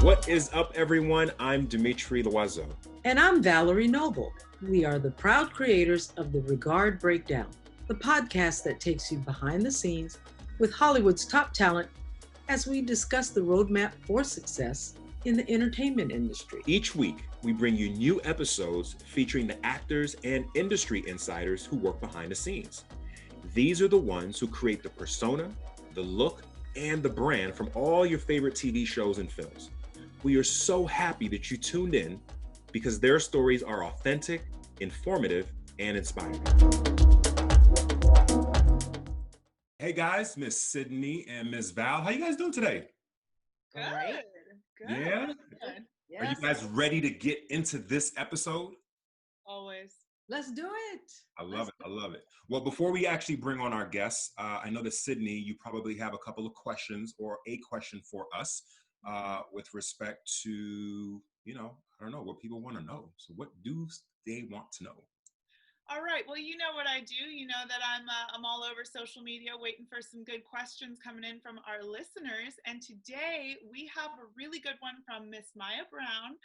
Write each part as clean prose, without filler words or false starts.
What is up, everyone? I'm Dimitri Loiseau. And I'm Valerie Noble. We are the proud creators of the Regard Breakdown, the podcast that takes you behind the scenes with Hollywood's top talent as we discuss the roadmap for success in the entertainment industry. Each week, we bring you new episodes featuring the actors and industry insiders who work behind the scenes. These are the ones who create the persona, the look, and the brand from all your favorite TV shows and films. We are so happy that you tuned in because their stories are authentic, informative, and inspiring. Hey guys, Miss Sydney and Miss Val, how you guys doing today? Good. Good. Yeah? Good. Are you guys ready to get into this episode? Always. Let's do it. I love it. Well, before we actually bring on our guests, I know that Sydney, you probably have a couple of questions or a question for us with respect to, I don't know what people want to know. So what do they want to know? All right. Well, you know what I do. You know that I'm all over social media waiting for some good questions coming in from our listeners. And today we have a really good one from Miss Maya Brown.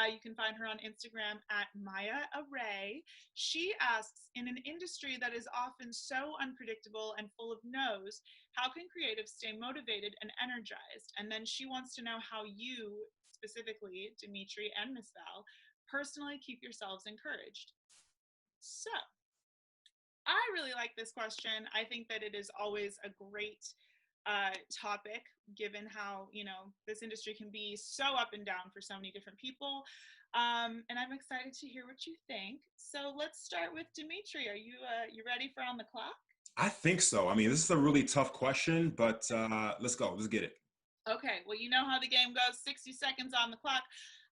You can find her on Instagram at Maya Array. She asks, in an industry that is often so unpredictable and full of no's, how can creatives stay motivated and energized? And then she wants to know how you, specifically Dimitri and Miss Val, personally keep yourselves encouraged. So, I really like this question. I think that it is always a great topic, given how, this industry can be so up and down for so many different people. And I'm excited to hear what you think. So let's start with Dimitri. Are you ready for On the Clock? I think so. I mean, this is a really tough question, but let's go. Let's get it. Okay. Well, you know how the game goes. 60 seconds on the clock.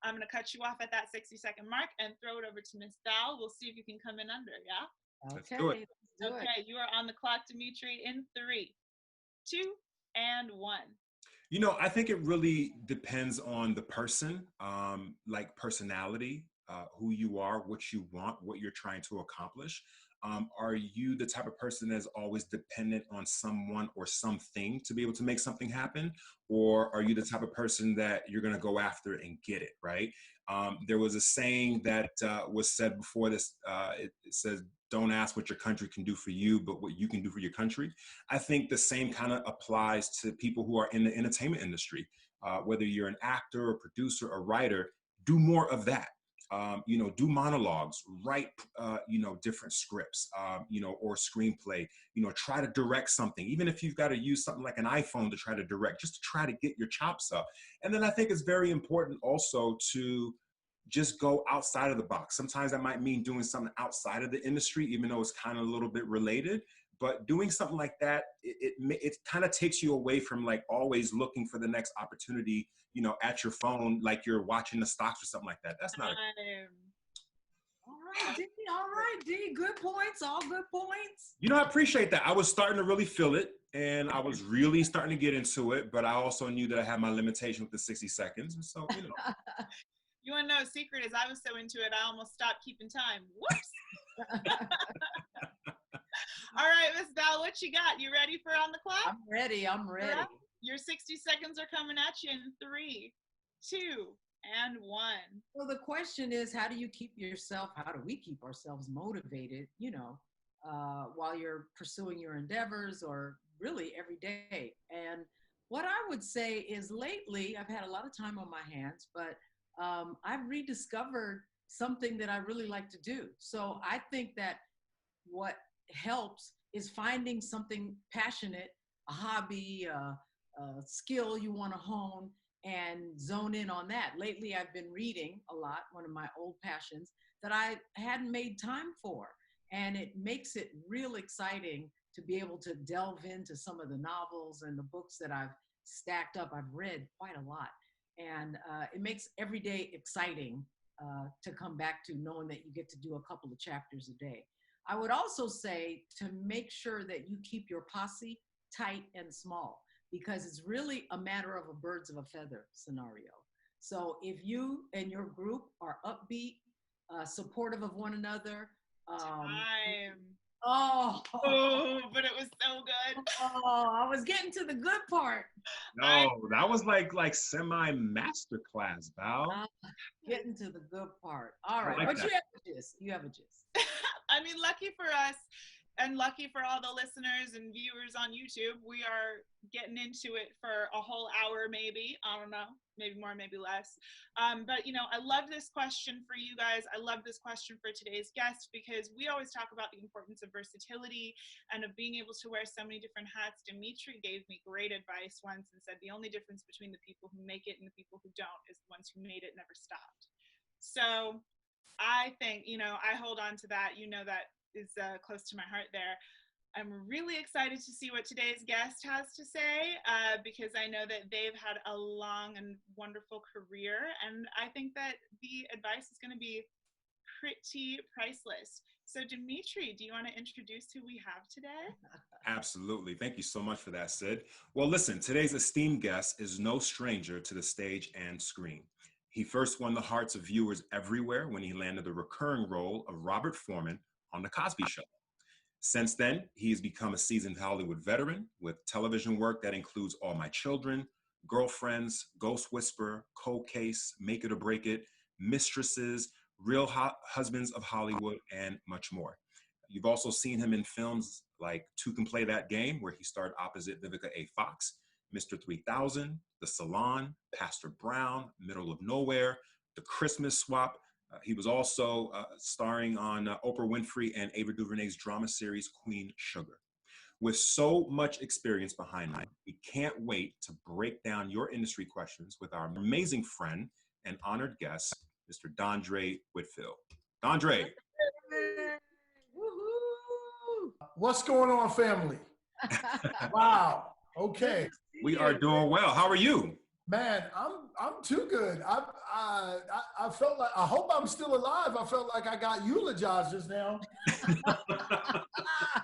I'm going to cut you off at that 60-second mark and throw it over to Miss Val. We'll see if you can come in under, yeah? Let's do it. Okay, you are on the clock, Dimitri, in 3, 2, and 1. I think it really depends on the person, like personality, who you are, what you want, what you're trying to accomplish. Are you the type of person that's always dependent on someone or something to be able to make something happen? Or are you the type of person that you're going to go after it and get it, right? There was a saying that was said before this. It says, don't ask what your country can do for you, but what you can do for your country. I think the same kind of applies to people who are in the entertainment industry. Whether you're an actor or producer or writer, do more of that. Do monologues, write, different scripts, or screenplay, try to direct something, even if you've got to use something like an iPhone to try to direct, just to try to get your chops up. And then I think it's very important also to just go outside of the box. Sometimes that might mean doing something outside of the industry, even though it's kind of a little bit related. But doing something like that, it kind of takes you away from like always looking for the next opportunity, at your phone, like you're watching the stocks or something like that. That's not. All right, D. Good points. All good points. I appreciate that. I was starting to really feel it, and I was really starting to get into it. But I also knew that I had my limitation with the 60 seconds, and so You want to know a secret is I was so into it, I almost stopped keeping time. Whoops. All right, Miss Val, what you got? You ready for On the Clock? I'm ready. Right. Your 60 seconds are coming at you in 3, 2, and 1. Well, the question is, how do we keep ourselves motivated, while you're pursuing your endeavors or really every day? And what I would say is lately, I've had a lot of time on my hands, but I've rediscovered something that I really like to do. So I think that what helps is finding something passionate, a hobby, a skill you want to hone and zone in on that. Lately, I've been reading a lot, one of my old passions that I hadn't made time for. And it makes it real exciting to be able to delve into some of the novels and the books that I've stacked up. I've read quite a lot. And it makes every day exciting to come back to, knowing that you get to do a couple of chapters a day. I would also say to make sure that you keep your posse tight and small, because it's really a matter of a birds of a feather scenario. So if you and your group are upbeat, supportive of one another, Oh, Oh, but it was so good. oh, I was getting to the good part. No, that was like semi masterclass, Val. Uh, Getting to the good part. All I right, like but that. you have a gist. You have a gist. I mean, lucky for us and lucky for all the listeners and viewers on YouTube, we are getting into it for a whole hour, maybe. I don't know, maybe more, maybe less. But, you know, I love this question for you guys. I love this question for today's guest because we always talk about the importance of versatility and of being able to wear so many different hats. Dimitri gave me great advice once and said the only difference between the people who make it and the people who don't is the ones who made it never stopped. So I think, you know, I hold on to that. You know, that is close to my heart there. I'm really excited to see what today's guest has to say because I know that they've had a long and wonderful career. And I think that the advice is going to be pretty priceless. So, Dimitri, do you want to introduce who we have today? Absolutely. Thank you so much for that, Sid. Well, listen, today's esteemed guest is no stranger to the stage and screen. He first won the hearts of viewers everywhere when he landed the recurring role of Robert Foreman on The Cosby Show. Since then, he has become a seasoned Hollywood veteran with television work that includes All My Children, Girlfriends, Ghost Whisperer, Cold Case, Make It or Break It, Mistresses, Husbands of Hollywood, and much more. You've also seen him in films like Two Can Play That Game, where he starred opposite Vivica A. Fox, Mr. 3000, The Salon, Pastor Brown, Middle of Nowhere, The Christmas Swap. He was also starring on Oprah Winfrey and Ava DuVernay's drama series, Queen Sugar. With so much experience behind him, we can't wait to break down your industry questions with our amazing friend and honored guest, Mr. Dondré Whitfield. Dondré. Woohoo! What's going on, family? Wow. Okay, We are doing well. How are you? man, I'm too good. I felt like I hope I'm still alive. I felt like I got eulogized just now. I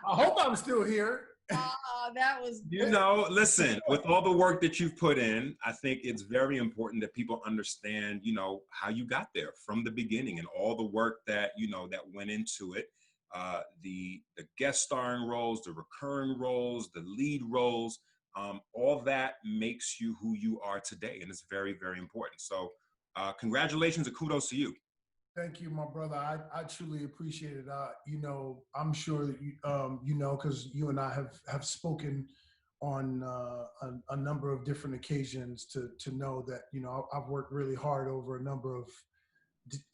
hope I'm still here. That was You know, listen, with all the work that you've put in, I think it's very important that people understand, you know, how you got there from the beginning and all the work that, you know, that went into it. The guest starring roles, the recurring roles, the lead roles, all that makes you who you are today. And it's very, very important. So congratulations and kudos to you. Thank you, my brother. I truly appreciate it. You know, I'm sure that you know, because you and I have spoken on a number of different occasions to know that, you know, I've worked really hard over a number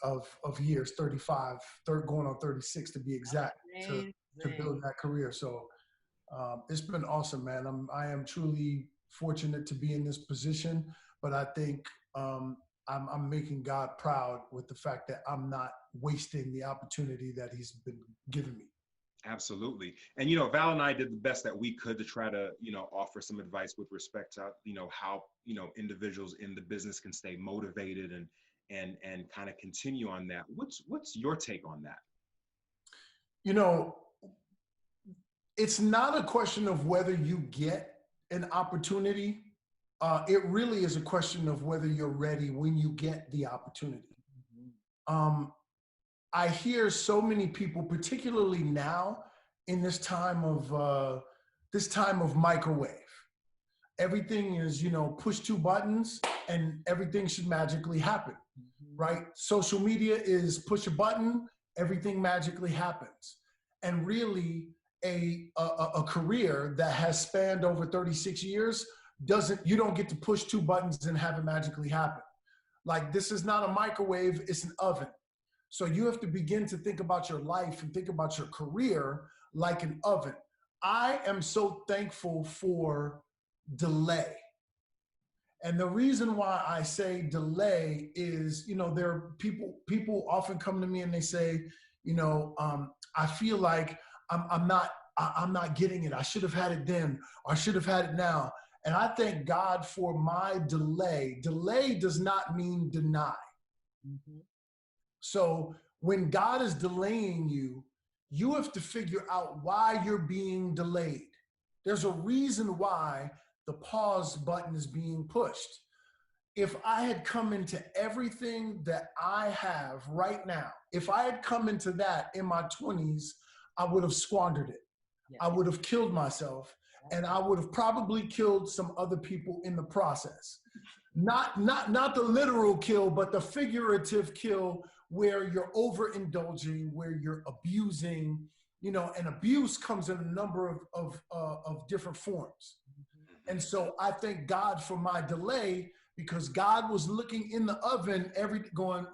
of years, 35, going on 36 to be exact, to build that career. So it's been awesome, man. I am truly fortunate to be in this position, but I think I'm making God proud with the fact that I'm not wasting the opportunity that He's been giving me. Absolutely. And, you know, Val and I did the best that we could to try to, you know, offer some advice with respect to, you know, how, you know, individuals in the business can stay motivated and kind of continue on that. What's your take on that? You know, it's not a question of whether you get an opportunity. It really is a question of whether you're ready when you get the opportunity. I hear so many people, particularly now in this time of microwave. Everything is, you know, push two buttons and everything should magically happen, right? Social media is push a button, everything magically happens. And really, a career that has spanned over 36 years you don't get to push two buttons and have it magically happen. Like, this is not a microwave, it's an oven. So you have to begin to think about your life and think about your career like an oven. I am so thankful for delay. And the reason why I say delay is, you know, there are people often come to me and they say, you know, I feel like I'm not getting it. I should have had it then, or I should have had it now. And I thank God for my delay. Delay does not mean deny. So when God is delaying you, you have to figure out why you're being delayed. There's a reason why the pause button is being pushed. If I had come into everything that I have right now, if I had come into that in my 20s, I would have squandered it. Yeah. I would have killed myself, and I would have probably killed some other people in the process. Not the literal kill, but the figurative kill where you're overindulging, where you're abusing, you know, and abuse comes in a number of different forms. And so I thank God for my delay, because God was looking in the oven going,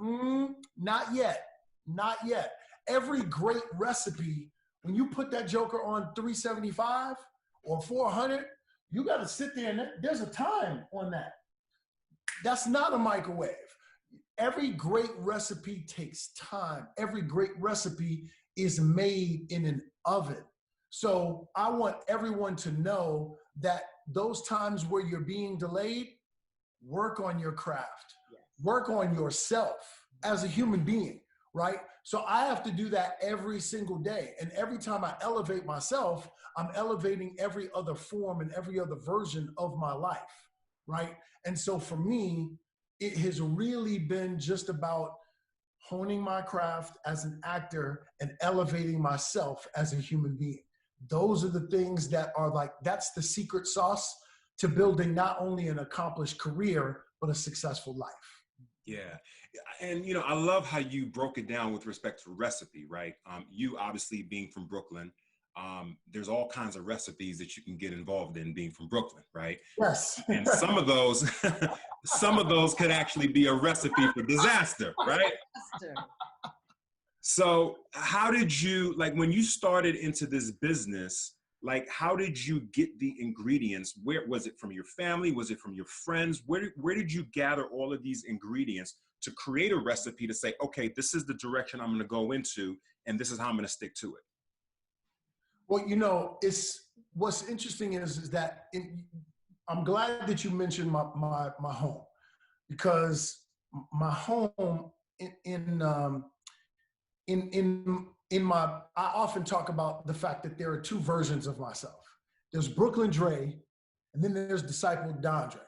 not yet, not yet. Every great recipe, when you put that joker on 375 or 400, you got to sit there, and there's a time on that. That's not a microwave. Every great recipe takes time. Every great recipe is made in an oven. So I want everyone to know that those times where you're being delayed, work on your craft, work on yourself as a human being, right? So I have to do that every single day. And every time I elevate myself, I'm elevating every other form and every other version of my life, right? And so for me, it has really been just about honing my craft as an actor and elevating myself as a human being. Those are the things that are like, that's the secret sauce to building not only an accomplished career, but a successful life. Yeah. And, you know, I love how you broke it down with respect to recipe, right? You obviously being from Brooklyn, there's all kinds of recipes that you can get involved in being from Brooklyn, right? Yes. And some of those, some of those could actually be a recipe for disaster, right? So how did you, like when you started into this business, like how did you get the ingredients? Where was it from your family? Was it from your friends? Where did you gather all of these ingredients to create a recipe to say, okay, this is the direction I'm going to go into, and this is how I'm going to stick to it? Well, you know, what's interesting is that I'm glad that you mentioned my home, because my home I often talk about the fact that there are two versions of myself. There's Brooklyn Dre, and then there's Disciple Dondré.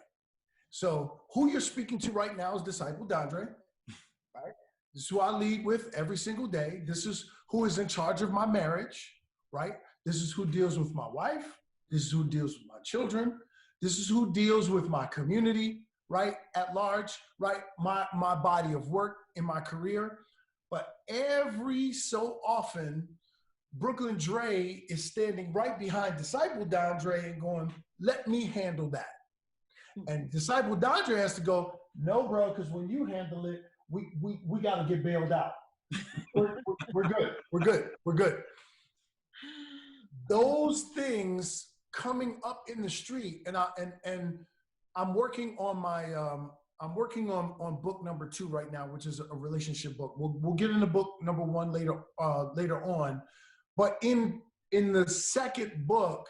So who you're speaking to right now is Disciple Dondré, right? This is who I lead with every single day. This is who is in charge of my marriage, right? This is who deals with my wife. This is who deals with my children. This is who deals with my community, right? At large, right? My body of work in my career. But every so often, Brooklyn Dre is standing right behind Disciple Dondré and going, let me handle that. And Disciple Dondré has to go, no, bro, because when you handle it, we got to get bailed out. We're good. Those things coming up in the street, and I'm working on my I'm working on book number 2 right now, which is a relationship book. We'll get into book number 1 later on, but in the second book,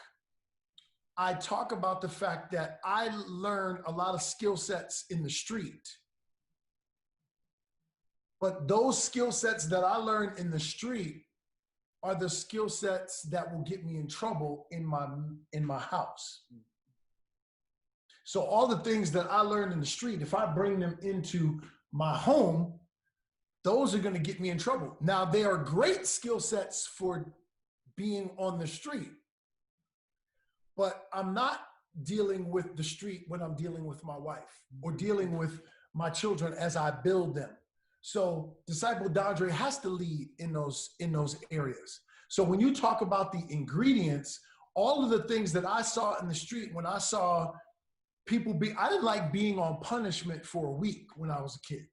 I talk about the fact that I learned a lot of skill sets in the street, but those skill sets that I learned in the street are the skill sets that will get me in trouble in my house. So all the things that I learned in the street, if I bring them into my home, those are going to get me in trouble. Now, they are great skill sets for being on the street, but I'm not dealing with the street when I'm dealing with my wife or dealing with my children as I build them. So Disciple Dondré has to lead in those areas. So when you talk about the ingredients, all of the things that I saw in the street, when I saw people I didn't like being on punishment for a week when I was a kid.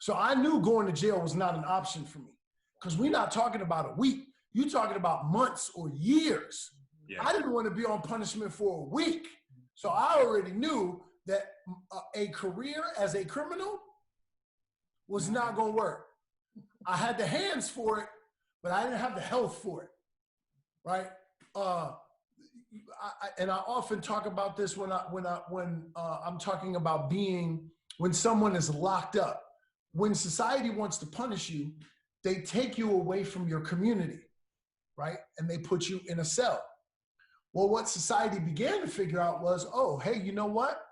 So I knew going to jail was not an option for me, because we're not talking about a week. You're talking about months or years. Yeah. I didn't want to be on punishment for a week. So I already knew that a career as a criminal was not going to work. I had the hands for it, but I didn't have the health for it, right? And I often talk about this when I'm talking about when someone is locked up. When society wants to punish you, they take you away from your community, right? And they put you in a cell. Well, what society began to figure out was, oh, hey, you know what?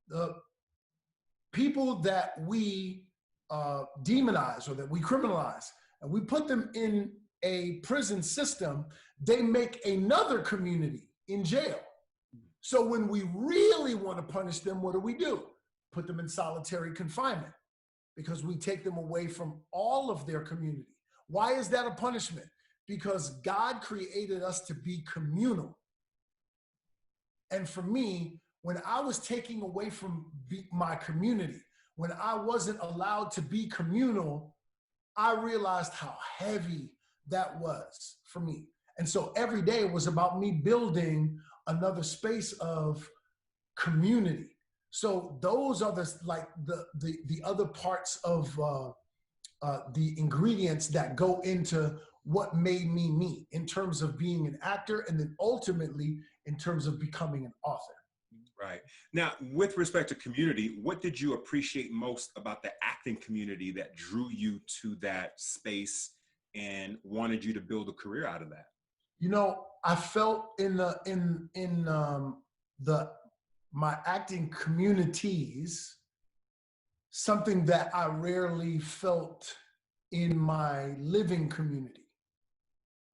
The people that we demonize or that we criminalize, and we put them in a prison system, they make another community in jail. So when we really want to punish them, what do? Put them in solitary confinement, because we take them away from all of their community. Why is that a punishment? Because God created us to be communal. And for me, when I was taking away from my community, when I wasn't allowed to be communal, I realized how heavy that was for me. And so every day was about me building another space of community. So those are the other parts of the ingredients that go into what made me in terms of being an actor, and then ultimately in terms of becoming an author. Right. Now, with respect to community, what did you appreciate most about the acting community that drew you to that space and wanted you to build a career out of that? You know, I felt in my acting communities something that I rarely felt in my living community,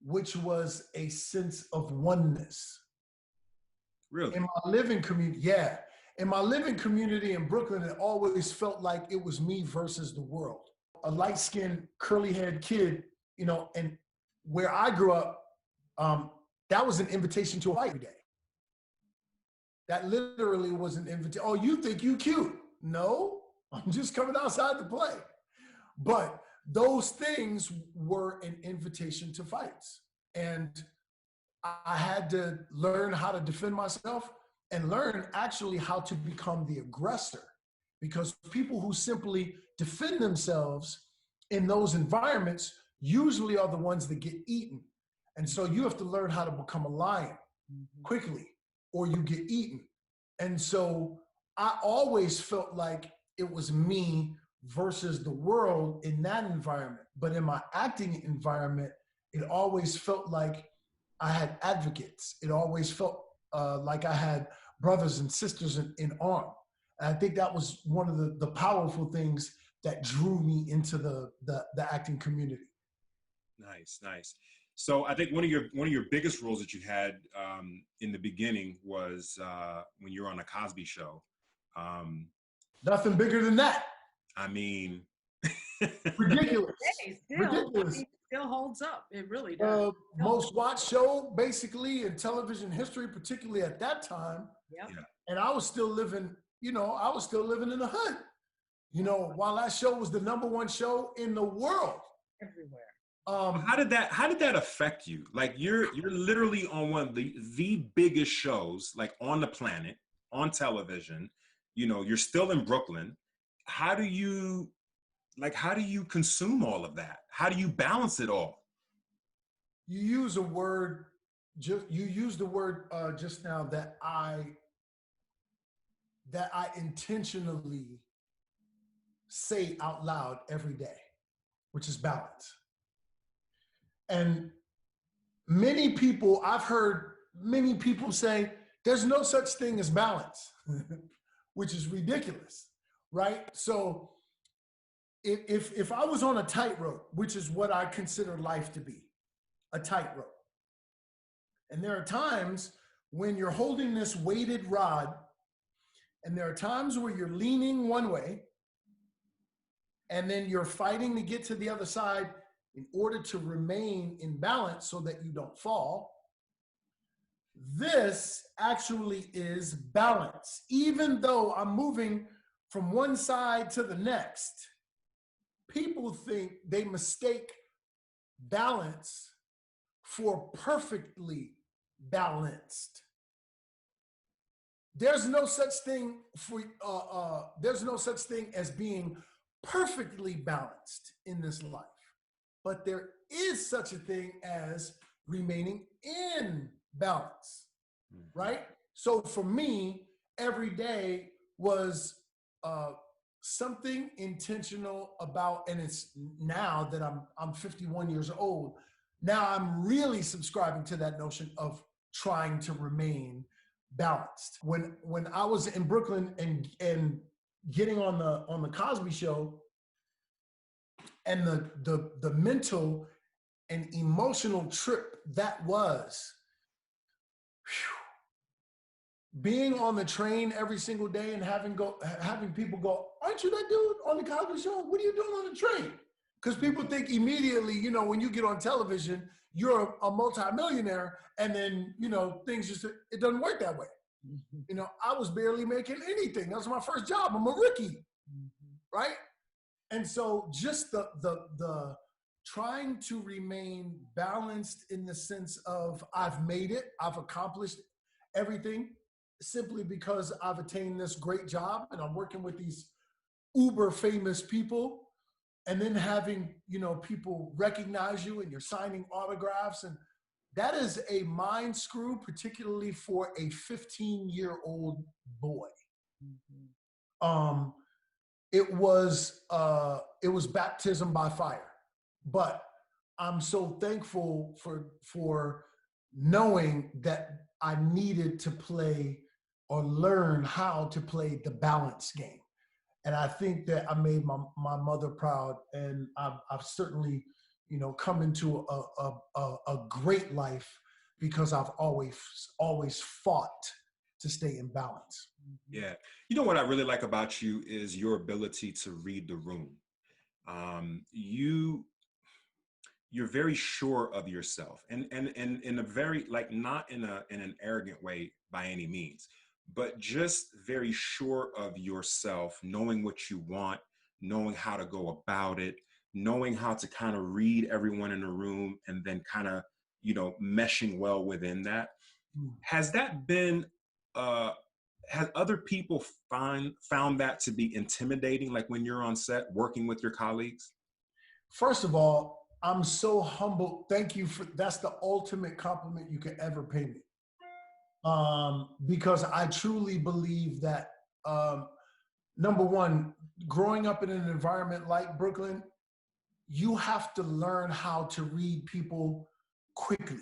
which was a sense of oneness. Really? In my living community, yeah. In my living community in Brooklyn, it always felt like it was me versus the world. A light-skinned, curly-haired kid, you know, and where I grew up, that was an invitation to a fight every day. That literally was an invitation. Oh, you think you cute? No, I'm just coming outside to play. But those things were an invitation to fights. And I had to learn how to defend myself and learn actually how to become the aggressor, because people who simply defend themselves in those environments usually are the ones that get eaten. And so you have to learn how to become a lion quickly, or you get eaten. And so I always felt like it was me versus the world in that environment. But in my acting environment, it always felt like I had advocates. It always felt like I had brothers and sisters in arm. And I think that was one of the powerful things that drew me into the acting community. Nice, nice. So I think one of your biggest roles that you had in the beginning was when you were on a Cosby Show. Nothing bigger than that. I mean, ridiculous. Ridiculous. It still holds up. It really does. Most watched show basically in television history, particularly at that time. Yep. Yeah. And I was still living, you know, I was still living in the hood. You know, while that show was the #1 show in the world. Everywhere. How did that affect you? Like you're literally on one of the biggest shows like on the planet, on television. You know, you're still in Brooklyn. How do you consume all of that? How do you balance it all? You use a word. You used the word just now that I intentionally say out loud every day, which is balance. And I've heard many people say, there's no such thing as balance, which is ridiculous, right? So if I was on a tightrope, which is what I consider life to be, a tightrope, and there are times when you're holding this weighted rod, and there are times where you're leaning one way, and then you're fighting to get to the other side in order to remain in balance so that you don't fall. This actually is balance. Even though I'm moving from one side to the next, people think they mistake balance for perfectly balanced. There's no such thing as being perfectly balanced in this life. But there is such a thing as remaining in balance, right? So for me, every day was something intentional about, and it's now that I'm 51 years old, now I'm really subscribing to that notion of trying to remain balanced. When I was in Brooklyn and getting on the Cosby Show, and the mental an emotional trip that was. Whew. Being on the train every single day and having people go, aren't you that dude on the Cosby Show? What are you doing on the train? Because people think immediately, you know, when you get on television, you're a multimillionaire, and then, you know, things just, it doesn't work that way. Mm-hmm. You know, I was barely making anything. That was my first job. I'm a rookie, mm-hmm. right? And so just the trying to remain balanced in the sense of I've made it, I've accomplished everything simply because I've attained this great job and I'm working with these uber famous people, and then having, you know, people recognize you and you're signing autographs, and that is a mind screw, particularly for a 15-year-old boy. Mm-hmm. It was baptism by fire, but I'm so thankful for knowing that I needed to play or learn how to play the balance game. And I think that I made my mother proud, and I've certainly, you know, come into a great life because I've always fought to stay in balance. Yeah. You know what I really like about you is your ability to read the room. You're very sure of yourself, and in a very, like, not in an arrogant way by any means, but just very sure of yourself, knowing what you want, knowing how to go about it, knowing how to kind of read everyone in the room, and then kind of, you know, meshing well within that. Has that been, has other people found that to be intimidating, like when you're on set working with your colleagues? First of all, I'm so humbled. Thank you that's the ultimate compliment you could ever pay me. Because I truly believe that, number one, growing up in an environment like Brooklyn, you have to learn how to read people quickly.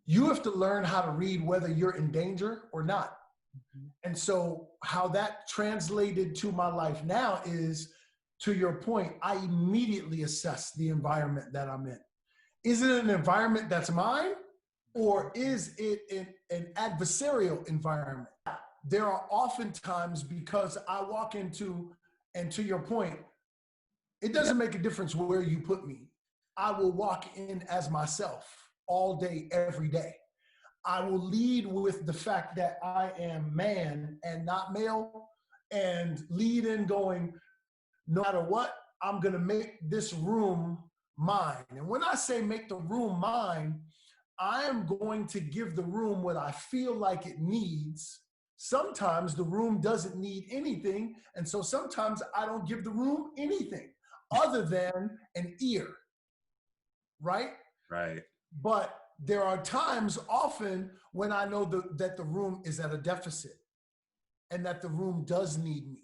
You have to learn how to read whether you're in danger or not. Mm-hmm. And so how that translated to my life now is, to your point, I immediately assess the environment that I'm in. Is it an environment that's mine, or is it an adversarial environment? There are often times, because I walk into, and to your point, it doesn't make a difference where you put me. I will walk in as myself all day, every day. I will lead with the fact that I am man and not male, and lead in going, no matter what, I'm going to make this room mine. And when I say make the room mine, I am going to give the room what I feel like it needs. Sometimes the room doesn't need anything, and so sometimes I don't give the room anything other than an ear, right? Right. But there are times often when I know that the room is at a deficit and that the room does need me.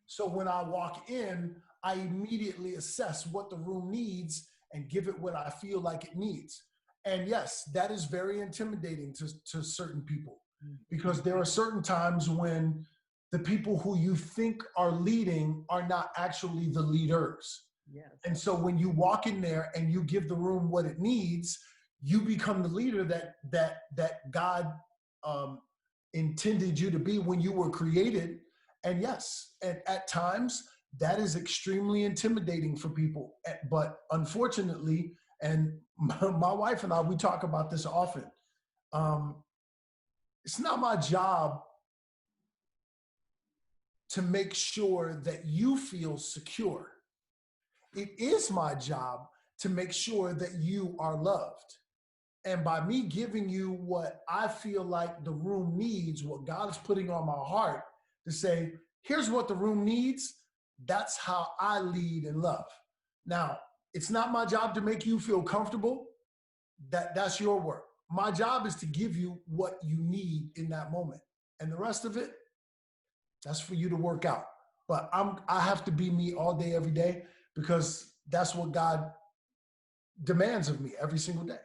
So when I walk in, I immediately assess what the room needs and give it what I feel like it needs. And yes, that is very intimidating to certain people, because there are certain times when the people who you think are leading are not actually the leaders. Yes. And so when you walk in there and you give the room what it needs, you become the leader that God intended you to be when you were created. And yes, at times that is extremely intimidating for people. But unfortunately, and my wife and I, we talk about this often, it's not my job to make sure that you feel secure. It is my job to make sure that you are loved. And by me giving you what I feel like the room needs, what God is putting on my heart to say, here's what the room needs, that's how I lead and love. Now, it's not my job to make you feel comfortable. That's your work. My job is to give you what you need in that moment. And the rest of it, that's for you to work out. But I have to be me all day, every day, because that's what God demands of me every single day.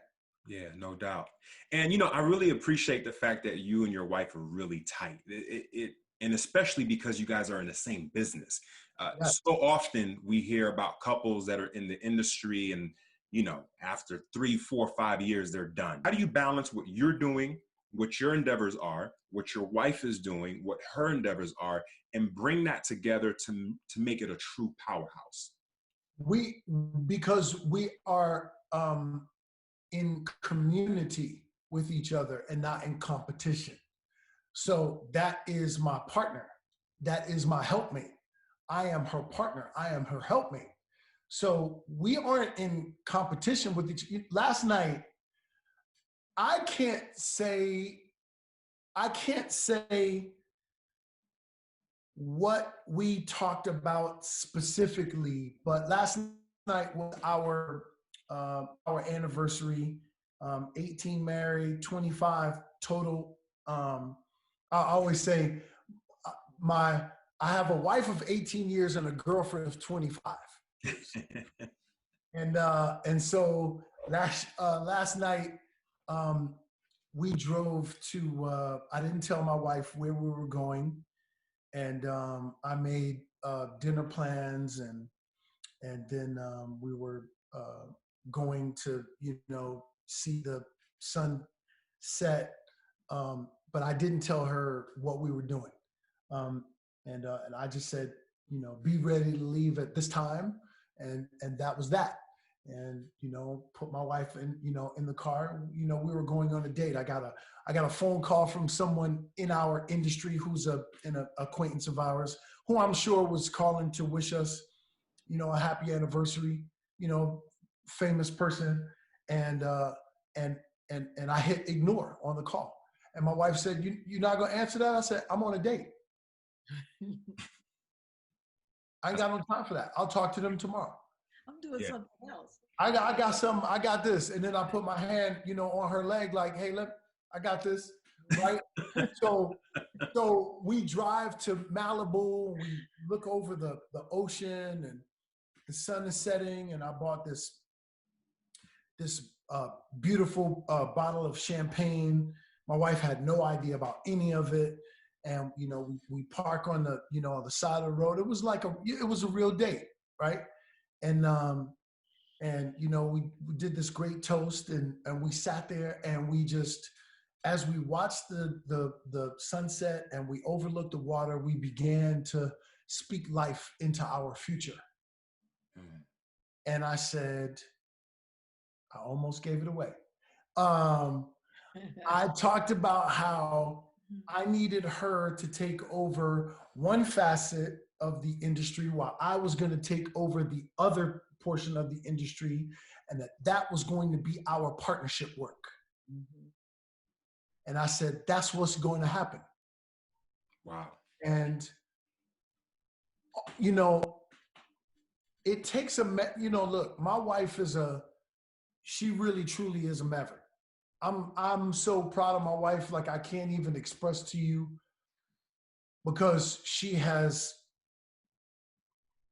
Yeah, no doubt. And, you know, I really appreciate the fact that you and your wife are really tight. And especially because you guys are in the same business. So often we hear about couples that are in the industry and you know, after 3, 4, 5 years, they're done. How do you balance what you're doing, what your endeavors are, what your wife is doing, what her endeavors are, and bring that together to make it a true powerhouse? Because we are in community with each other and not in competition. So that is my partner. That is my helpmate. I am her partner. I am her helpmate. So we aren't in competition with each other. Last night, I can't say what we talked about specifically, but last night was our anniversary. 18 married, 25 total. I always say I have a wife of 18 years and a girlfriend of 25 years. And so last night we drove to. I didn't tell my wife where we were going, and I made dinner plans, and then we were going to see the sun set, but I didn't tell her what we were doing, and I just said, be ready to leave at this time, and that was that. And put my wife in the car. We were going on a date. I got a phone call from someone in our industry who's an acquaintance of ours, who I'm sure was calling to wish us a happy anniversary, famous person. And I hit ignore on the call. And my wife said, you're not going to answer that? I said, I'm on a date. I ain't got no time for that. I'll talk to them tomorrow. I'm doing something else. I got something. I got this. And then I put my hand, on her leg, like, hey, look, I got this. Right. So we drive to Malibu. We look over the ocean, and the sun is setting. And I bought this beautiful bottle of champagne. My wife had no idea about any of it. And, we park on the, on the side of the road. It was a real date. Right. And we did this great toast, and we sat there, and we just, as we watched the sunset and we overlooked the water, we began to speak life into our future. Mm. And I said, I almost gave it away. I talked about how I needed her to take over one facet of the industry while I was going to take over the other portion of the industry, and that was going to be our partnership work. Mm-hmm. And I said, that's what's going to happen. Wow. And, it takes look, my wife she really, truly is a maverick. I'm so proud of my wife. Like, I can't even express to you, because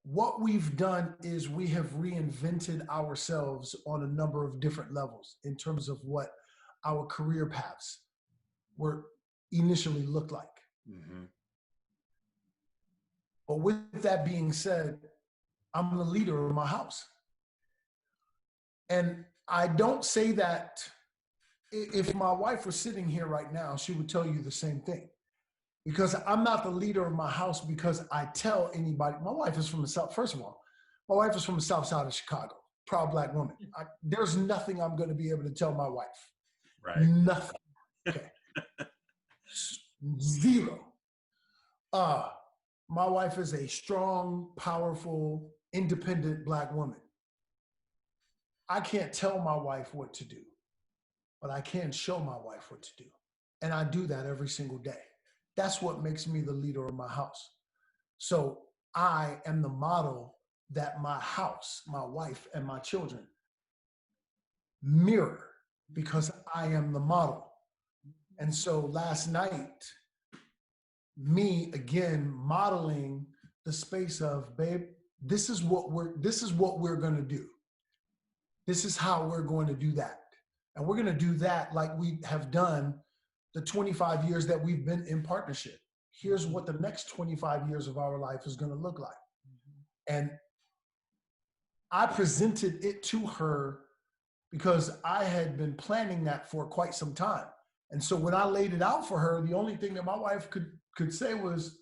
what we've done is we have reinvented ourselves on a number of different levels in terms of what our career paths were initially looked like. Mm-hmm. But with that being said, I'm the leader of my house. And I don't say that. If my wife was sitting here right now, she would tell you the same thing. Because I'm not the leader of my house because I tell anybody. My wife is from the South. First of all, my wife is from the South Side of Chicago. Proud Black woman. There's nothing I'm going to be able to tell my wife. Right. Nothing. Okay. Zero. My wife is a strong, powerful, independent Black woman. I can't tell my wife what to do, but I can show my wife what to do. And I do that every single day. That's what makes me the leader of my house. So I am the model that my house, my wife, and my children mirror, because I am the model. And so last night, me again modeling the space of, babe, this is what we're going to do. This is how we're going to do that. And we're going to do that like we have done the 25 years that we've been in partnership. Here's what the next 25 years of our life is going to look like. Mm-hmm. And I presented it to her because I had been planning that for quite some time. And so when I laid it out for her, the only thing that my wife could say was,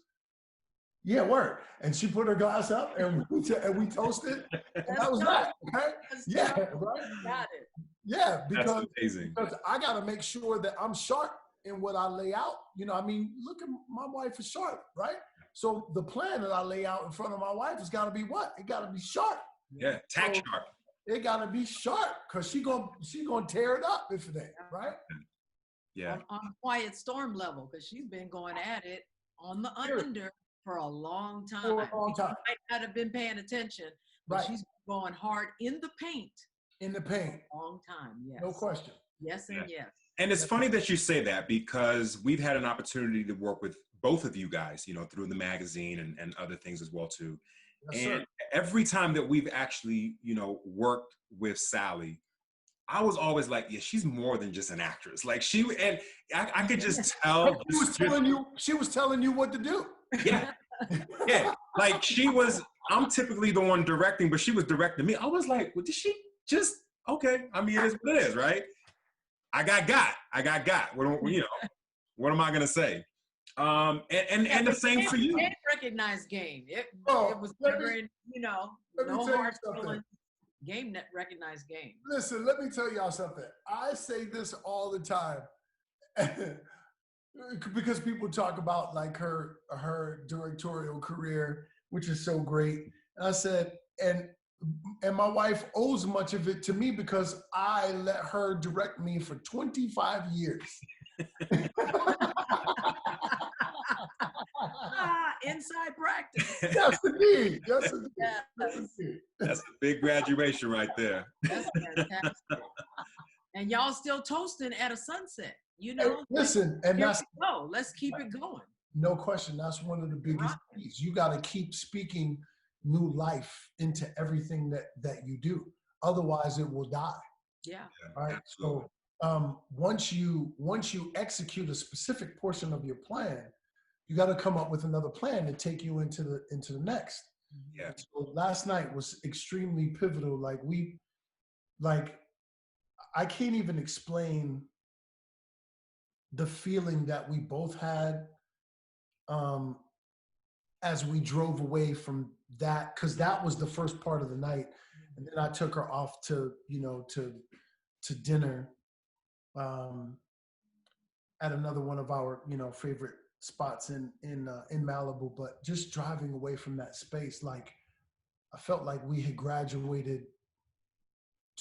yeah, word. And she put her glass up and we toasted, and that was that. Okay? Yeah, right? Got it. Yeah, That's amazing. because I got to make sure that I'm sharp in what I lay out. You know, I mean, look at my wife is sharp, right? So the plan that I lay out in front of my wife has got to be what? It got to be sharp. Yeah, tack sharp. It got to be sharp because she gonna tear it up if it ain't, right? Yeah. On a quiet storm level, because she's been going at it on the under for a long time. For a long time. Might not have been paying attention, but Right. she's going hard in the paint. In the paint. A long time, yes. No question. Yes and yes. And it's funny that you say that, because we've had an opportunity to work with both of you guys, you know, through the magazine and other things as well too. Yes, And sir. every time that we've actually, you know, worked with Sally, I was always like, yeah, she's more than just an actress. Like I could just tell. She was telling you what to do. Yeah. Yeah. Like I'm typically the one directing, but she was directing me. I was like, well, did she just, okay. I mean, it is what it is, right? I got. What am I going to say? And the same for you. Recognized game. It was never in, no hard feelings. Game net recognized game. Listen, let me tell y'all something. I say this all the time because people talk about like her directorial career, which is so great. And I said, and my wife owes much of it to me because I let her direct me for 25 years. Inside practice. Yes, indeed. Yes, indeed. Yes. That's a big graduation right there. That's fantastic. And y'all still toasting at a sunset, Hey, listen, and let's keep it going. No question. That's one of the biggest keys. You got to keep speaking new life into everything that you do. Otherwise, it will die. Yeah. All right. Absolutely. So once you execute a specific portion of your plan, you got to come up with another plan to take you into the next. Yeah. So last night was extremely pivotal. I can't even explain the feeling that we both had as we drove away from that, because that was the first part of the night, and then I took her off to dinner at another one of our favorite spots in Malibu. But just driving away from that space, like I felt like we had graduated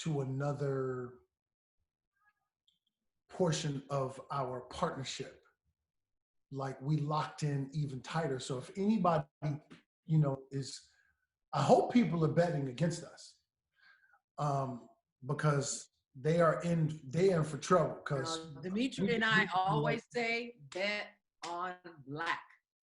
to another portion of our partnership. Like we locked in even tighter. So if anybody, I hope people are betting against us, because they are in for trouble. Because Dimitri and I always say, bet on black.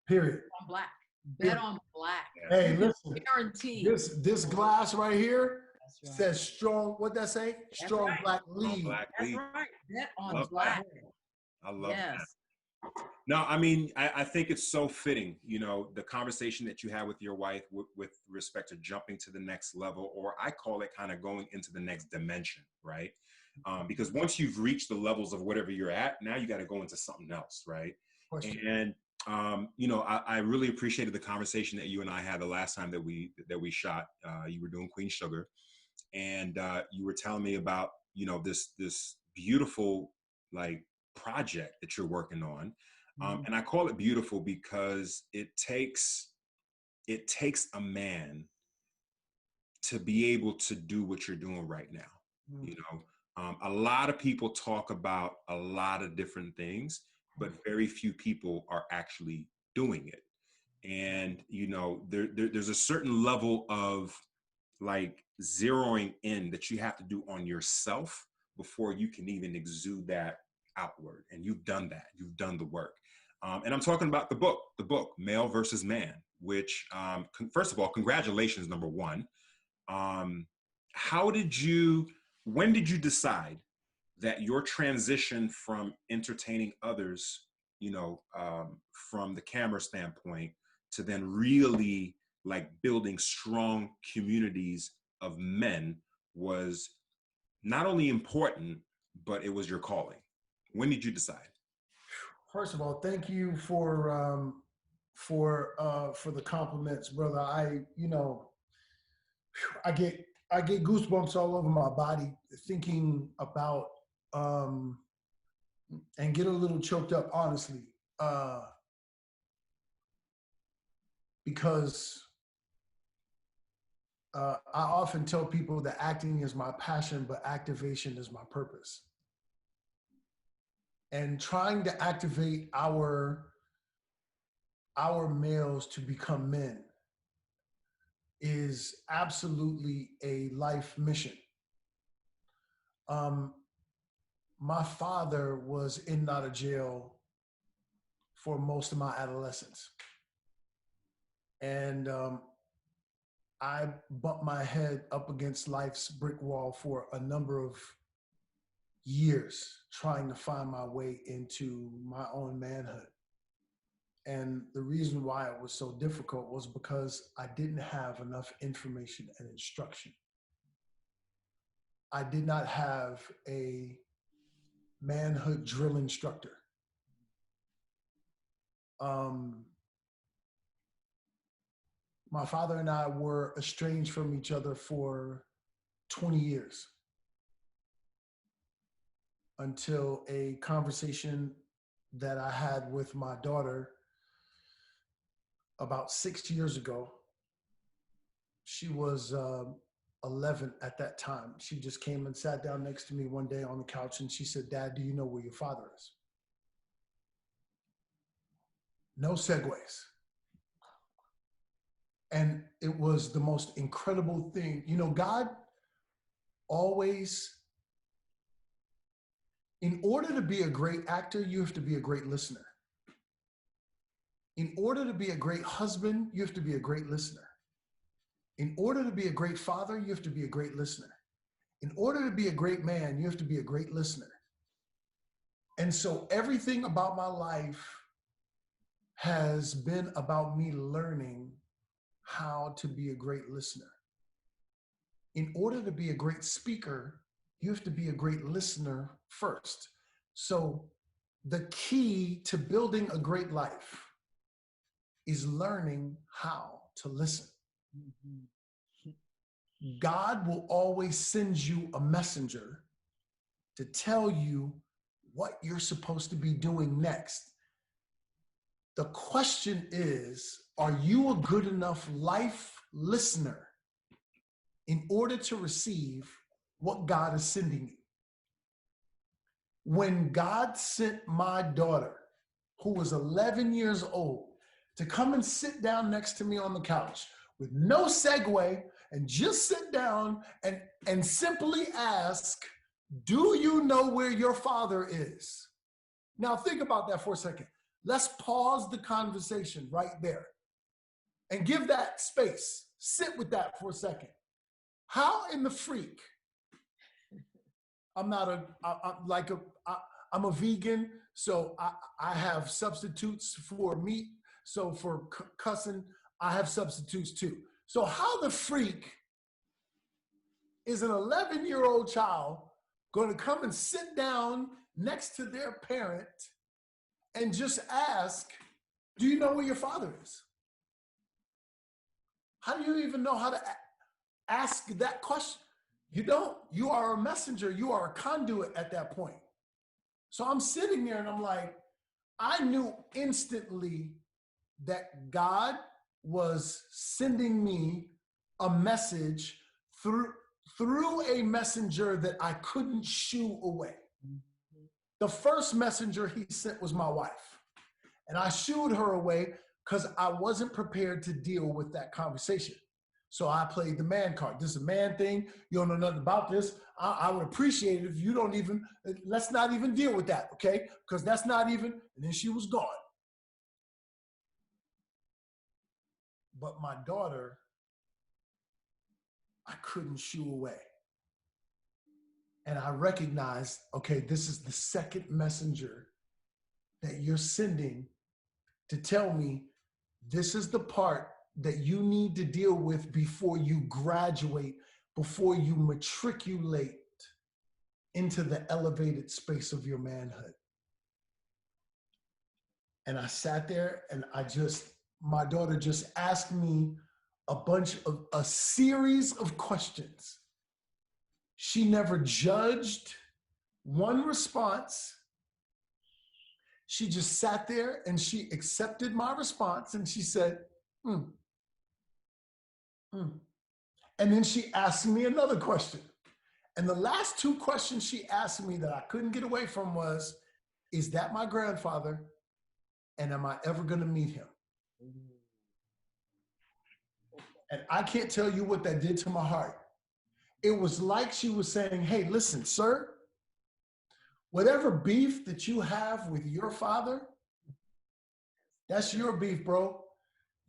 Period. On black. Bet on black. Hey, listen. Guarantee. This glass right here right. says strong. What that say? Strong right. black lead. That's right. Bet on black. I love that. No, I mean, I think it's so fitting, the conversation that you had with your wife with respect to jumping to the next level, or I call it kind of going into the next dimension, right? Because once you've reached the levels of whatever you're at, now you got to go into something else, right? And, I really appreciated the conversation that you and I had the last time that we shot. You were doing Queen Sugar, and you were telling me about, this beautiful, like, project that you're working on. And I call it beautiful because it takes a man to be able to do what you're doing right now. A lot of people talk about a lot of different things, but very few people are actually doing it. And, there's a certain level of like zeroing in that you have to do on yourself before you can even exude that outward. And you've done that. You've done the work. And I'm talking about the book, Male versus Man, which, first of all, congratulations, number one. When did you decide that your transition from entertaining others, from the camera standpoint, to then really like building strong communities of men was not only important, but it was your calling? When did you decide? First of all, thank you for the compliments, brother. I get goosebumps all over my body thinking about and get a little choked up, honestly, because I often tell people that acting is my passion, but activation is my purpose. And trying to activate our males to become men is absolutely a life mission. My father was in and out of jail for most of my adolescence. And I bumped my head up against life's brick wall for a number of years trying to find my way into my own manhood. And the reason why it was so difficult was because I didn't have enough information and instruction. I did not have a manhood drill instructor. My father and I were estranged from each other for 20 years until a conversation that I had with my daughter about 6 years ago. She was 11 at that time. She just came and sat down next to me one day on the couch and she said, "Dad, do you know where your father is?" No segues. And it was the most incredible thing. You know, God always, in order to be a great actor, you have to be a great listener. In order to be a great husband, you have to be a great listener. In order to be a great father, you have to be a great listener. In order to be a great man, you have to be a great listener. And so everything about my life has been about me learning how to be a great listener. In order to be a great speaker, you have to be a great listener first. So the key to building a great life is learning how to listen. God will always send you a messenger to tell you what you're supposed to be doing next. The question is, are you a good enough life listener in order to receive what God is sending you? When God sent my daughter, who was 11 years old, to come and sit down next to me on the couch with no segue and just sit down and simply ask, "Do you know where your father is?" Now think about that for a second. Let's pause the conversation right there and give that space. Sit with that for a second. How in the freak? I'm a vegan, so I have substitutes for meat. So for cussing, I have substitutes too. So how the freak is an 11-year-old child going to come and sit down next to their parent and just ask, "Do you know where your father is?" How do you even know how to ask that question? You don't. You are a messenger. You are a conduit at that point. So I'm sitting there and I'm like, I knew instantly that God was sending me a message through a messenger that I couldn't shoo away. The first messenger he sent was my wife. And I shooed her away because I wasn't prepared to deal with that conversation. So I played the man card. This is a man thing. You don't know nothing about this. I would appreciate it if you don't even, let's not even deal with that, okay? Because that's not even, and then she was gone. But my daughter, I couldn't shoo away. And I recognized, okay, this is the second messenger that you're sending to tell me this is the part that you need to deal with before you graduate, before you matriculate into the elevated space of your manhood. And I sat there and my daughter just asked me a series of questions. She never judged one response. She just sat there and she accepted my response and she said, mm. And then she asked me another question. And the last two questions she asked me that I couldn't get away from was, is that my grandfather? And am I ever going to meet him? And I can't tell you what that did to my heart. It was like she was saying, hey, listen, sir, whatever beef that you have with your father, that's your beef, bro.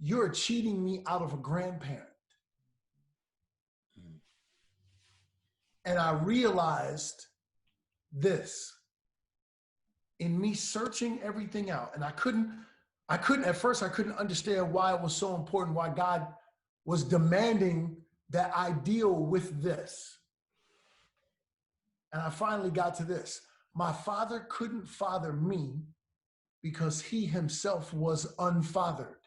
You're cheating me out of a grandparent. And I realized this in me searching everything out. And at first I couldn't understand why it was so important, why God was demanding that I deal with this. And I finally got to this. My father couldn't father me because he himself was unfathered.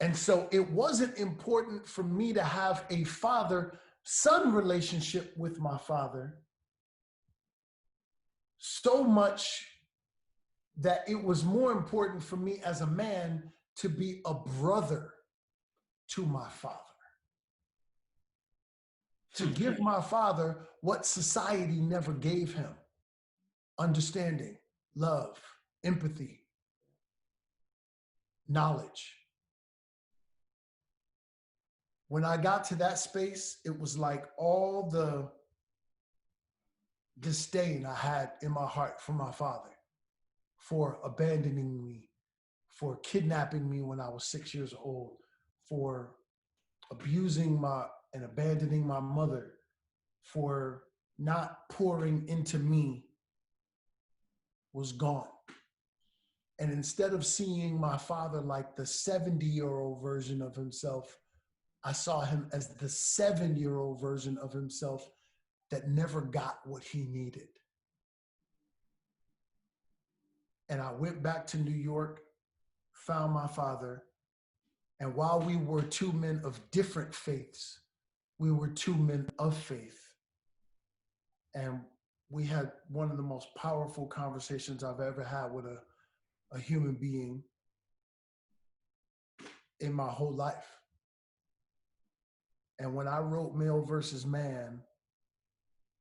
And so it wasn't important for me to have a father-son relationship with my father so much that it was more important for me as a man to be a brother to my father. To give my father what society never gave him: understanding, love, empathy, knowledge. When I got to that space, it was like all the disdain I had in my heart for my father, for abandoning me, for kidnapping me when I was 6 years old, for abusing and abandoning my mother, for not pouring into me, was gone. And instead of seeing my father like the 70-year-old version of himself, I saw him as the 7-year-old version of himself that never got what he needed. And I went back to New York, found my father, and while we were two men of different faiths, we were two men of faith. And we had one of the most powerful conversations I've ever had with a human being in my whole life. And when I wrote Male versus Man,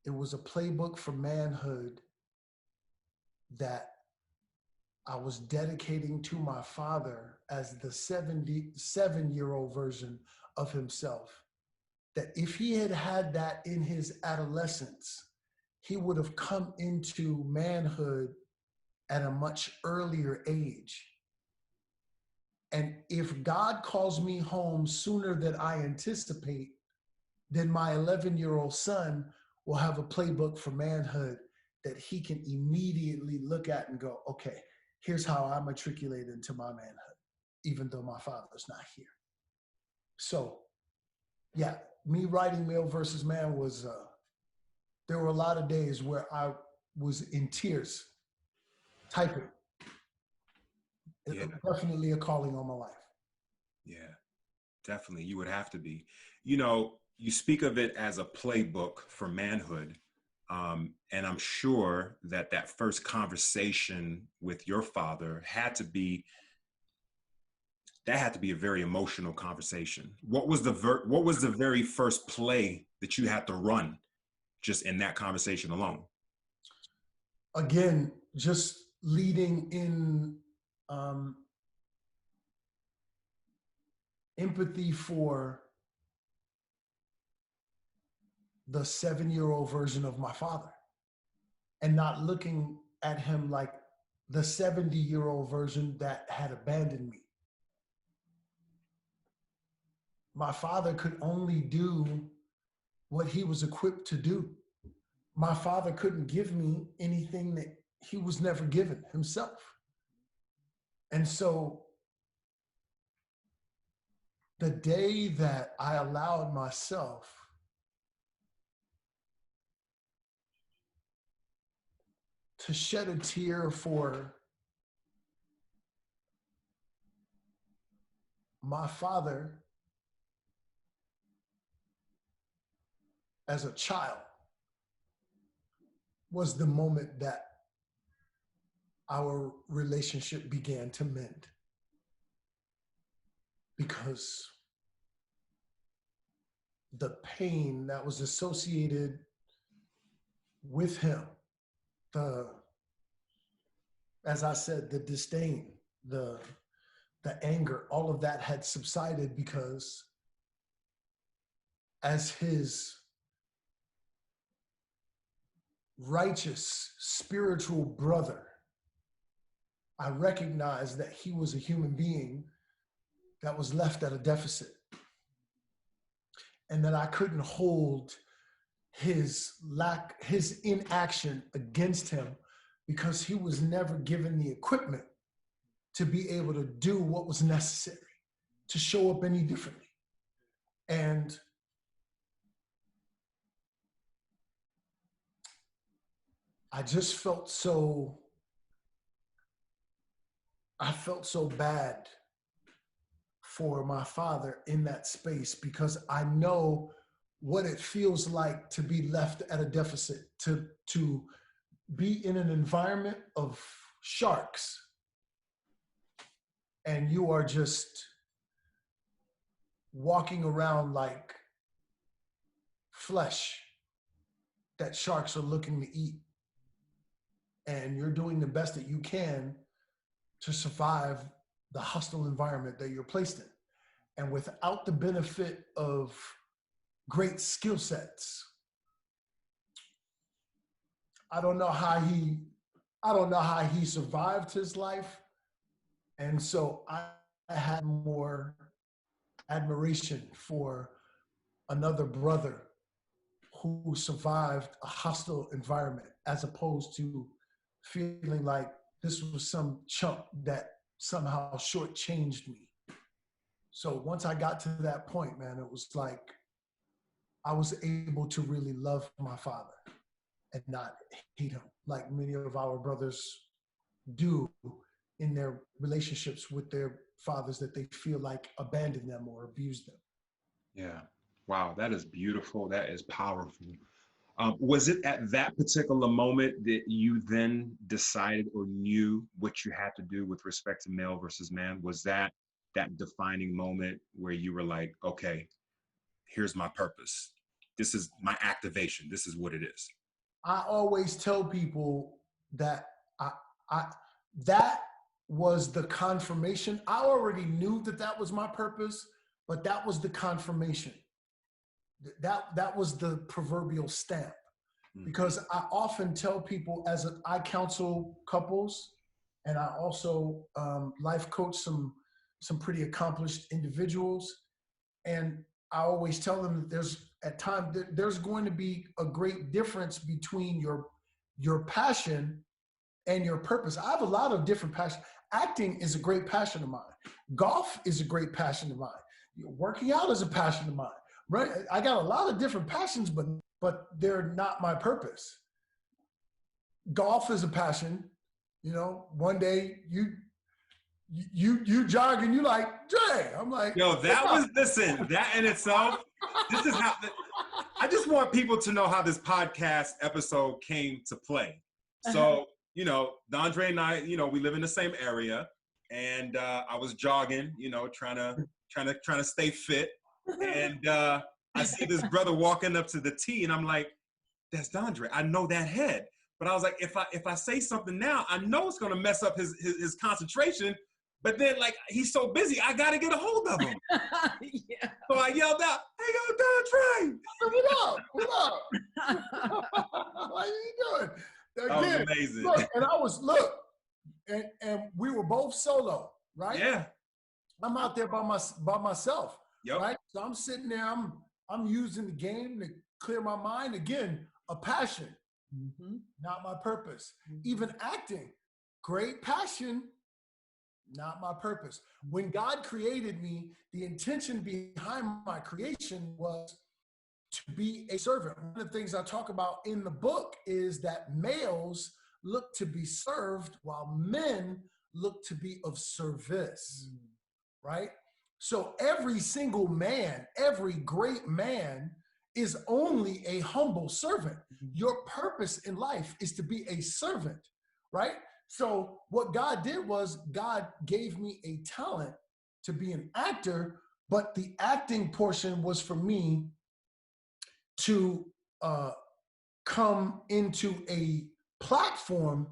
it was a playbook for manhood that I was dedicating to my father as the 77-year-old version of himself. That if he had had that in his adolescence, he would have come into manhood at a much earlier age. And if God calls me home sooner than I anticipate, then my 11-year-old son will have a playbook for manhood that he can immediately look at and go, okay, here's how I matriculate into my manhood, even though my father's not here. So, yeah, me writing Male versus Man was, there were a lot of days where I was in tears typing. Yeah. Definitely a calling on my life. Yeah, definitely. You would have to be. You know, you speak of it as a playbook for manhood. And I'm sure that first conversation with your father had to be a very emotional conversation. What was the very first play that you had to run just in that conversation alone? Again, just leading in empathy for the 7-year-old version of my father and not looking at him like the 70-year-old version that had abandoned me. My father could only do what he was equipped to do. My father couldn't give me anything that he was never given himself. And so the day that I allowed myself to shed a tear for my father as a child was the moment that our relationship began to mend. Because the pain that was associated with him, as I said, the disdain, the anger, all of that had subsided because as his righteous spiritual brother, I recognized that he was a human being that was left at a deficit, and that I couldn't hold his inaction against him because he was never given the equipment to be able to do what was necessary to show up any differently. And I just felt so bad for my father in that space, because I know what it feels like to be left at a deficit, to be in an environment of sharks and you are just walking around like flesh that sharks are looking to eat. And you're doing the best that you can to survive the hostile environment that you're placed in. And without the benefit of great skill sets, I don't know how he survived his life. And so I had more admiration for another brother who survived a hostile environment, as opposed to feeling like this was some chump that somehow shortchanged me. So once I got to that point, man, it was like I was able to really love my father and not hate him like many of our brothers do in their relationships with their fathers that they feel like abandoned them or abused them. Yeah. Wow, that is beautiful. That is powerful. Was it at that particular moment that you then decided or knew what you had to do with respect to male versus man? Was that defining moment where you were like, okay, here's my purpose. This is my activation. This is what it is. I always tell people that that was the confirmation. I already knew that was my purpose, but that was the confirmation. That was the proverbial stamp. Because I often tell people, I counsel couples, and I also life coach some pretty accomplished individuals, and I always tell them that there's going to be a great difference between your passion and your purpose. I have a lot of different passions. Acting is a great passion of mine. Golf is a great passion of mine. Working out is a passion of mine. Right? I got a lot of different passions, but they're not my purpose. Golf is a passion. You know, one day you jog and you like, Dre. I'm like, yo, listen, that in itself, this is how, I just want people to know how this podcast episode came to play. So, you know, Dondré and I, you know, we live in the same area, and I was jogging, you know, trying to stay fit. And I see this brother walking up to the tee, and I'm like, that's Dondré. I know that head. But I was like, if I say something now, I know it's gonna mess up his concentration. But then, like, he's so busy, I gotta get a hold of him. Yeah. So I yelled out, "Hey, yo, Dondré! What up? How you doing?" That was amazing. And we were both solo, right? Yeah. I'm out there by myself. Yep. Right? So I'm sitting there, I'm using the game to clear my mind. Again, a passion, not my purpose. Even acting, great passion, not my purpose. When God created me, the intention behind my creation was to be a servant. One of the things I talk about in the book is that males look to be served while men look to be of service, right? So every single man, every great man is only a humble servant. Your purpose in life is to be a servant, right? So what God did was God gave me a talent to be an actor, but the acting portion was for me to come into a platform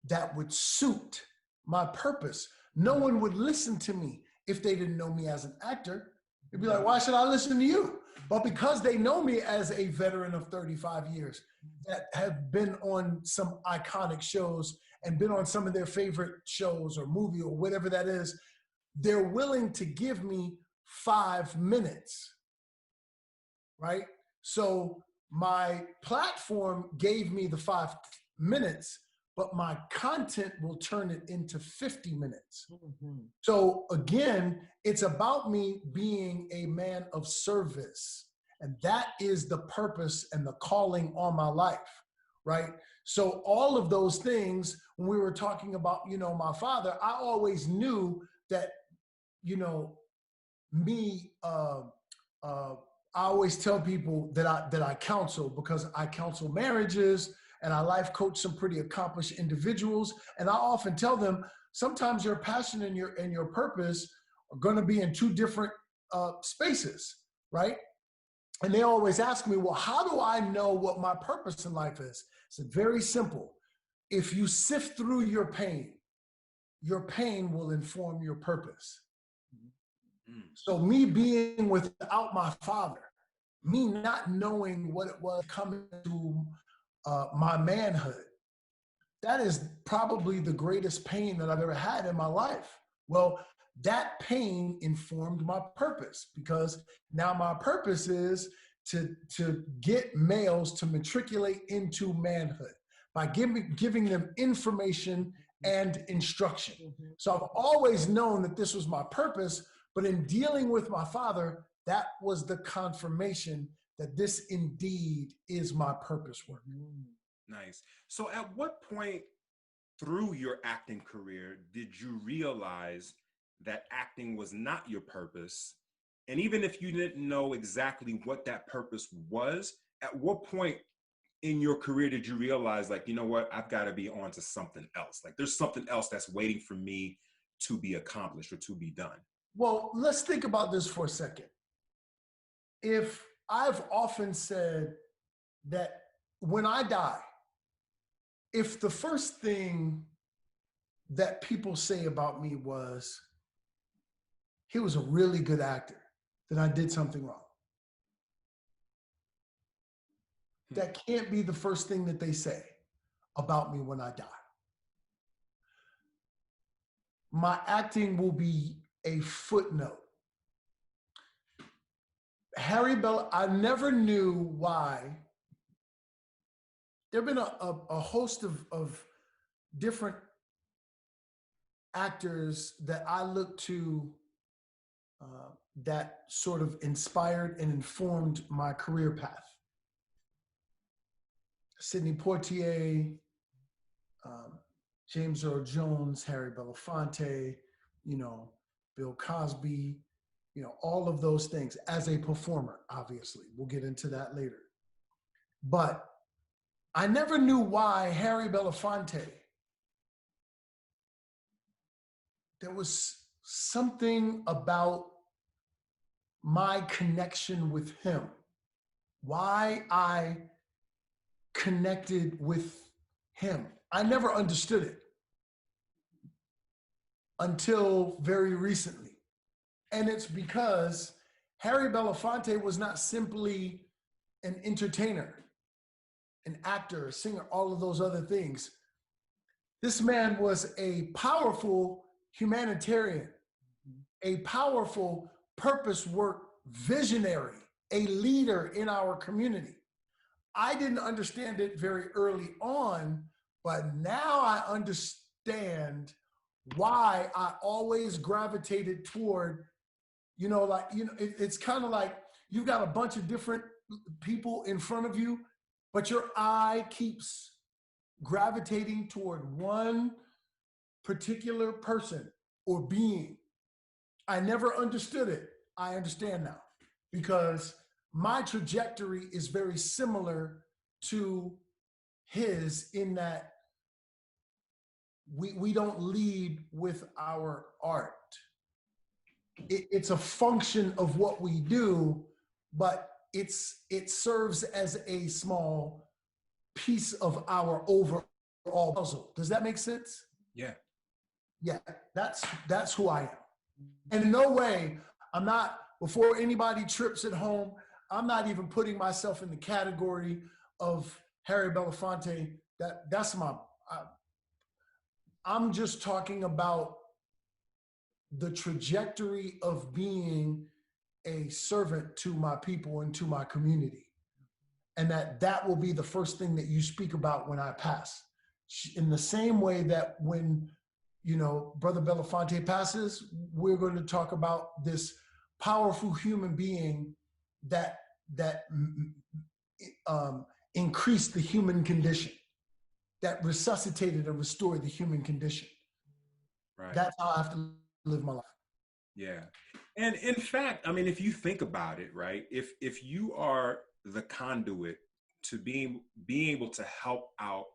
that would suit my purpose. No one would listen to me if they didn't know me as an actor. They'd be like, why should I listen to you? But because they know me as a veteran of 35 years that have been on some iconic shows and been on some of their favorite shows or movie or whatever that is, they're willing to give me 5 minutes, right? So my platform gave me the 5 minutes, but my content will turn it into 50 minutes. So again, it's about me being a man of service. And that is the purpose and the calling on my life, right? So all of those things, when we were talking about, my father, I always knew that, me, I always tell people that I counsel, because I counsel marriages and I life coach some pretty accomplished individuals. And I often tell them, sometimes your passion and your purpose are going to be in 2 different spaces, right? And they always ask me, well, how do I know what my purpose in life is? It's very simple. If you sift through your pain will inform your purpose. So me being without my father, me not knowing what it was coming to my manhood, that is probably the greatest pain that I've ever had in my life. Well, that pain informed my purpose, because now my purpose is to get males to matriculate into manhood by giving them information and instruction. So I've always known that this was my purpose, but in dealing with my father, that was the confirmation that this indeed is my purpose work. Nice. So at what point through your acting career did you realize that acting was not your purpose? And even if you didn't know exactly what that purpose was, at what point in your career did you realize, like, you know what, I've got to be on to something else? Like, there's something else that's waiting for me to be accomplished or to be done. Well, let's think about this for a second. If I've often said that when I die, if the first thing that people say about me was, he was a really good actor, then I did something wrong. That can't be the first thing that they say about me when I die. My acting will be a footnote. Harry Bell, I never knew why. There have been a host of different actors that I look to that sort of inspired and informed my career path. Sidney Poitier, James Earl Jones, Harry Belafonte, Bill Cosby, all of those things as a performer, obviously. We'll get into that later. But I never knew why Harry Belafonte, there was something about my connection with him, why I connected with him. I never understood it until very recently. And it's because Harry Belafonte was not simply an entertainer, an actor, a singer, all of those other things. This man was a powerful humanitarian, a powerful purpose work visionary, a leader in our community. I didn't understand it very early on, but now I understand why I always gravitated toward, it's kind of like you've got a bunch of different people in front of you, but your eye keeps gravitating toward one particular person or being. I never understood it. I understand now because my trajectory is very similar to his in that we don't lead with our art. It's a function of what we do, but it serves as a small piece of our overall puzzle. Does that make sense? Yeah. Yeah, that's who I am. And in no way, I'm not, before anybody trips at home, I'm not even putting myself in the category of Harry Belafonte. I'm just talking about the trajectory of being a servant to my people and to my community. And that will be the first thing that you speak about when I pass. In the same way that when, Brother Belafonte passes, we're going to talk about this powerful human being that increased the human condition, that resuscitated and restored the human condition. Right. That's how I have to live my life. Yeah. And in fact, I mean, if you think about it, right, if you are the conduit to being able to help out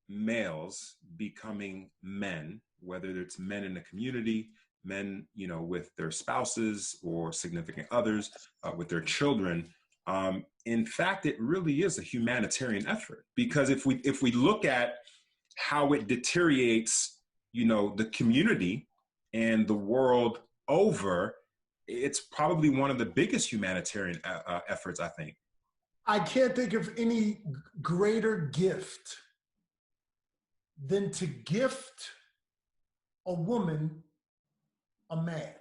males becoming men, whether it's men in the community, men, with their spouses or significant others, with their children, in fact, it really is a humanitarian effort. Because if we look at how it deteriorates, the community and the world over, it's probably one of the biggest humanitarian efforts, I think. I can't think of any greater gift than to gift a woman a man.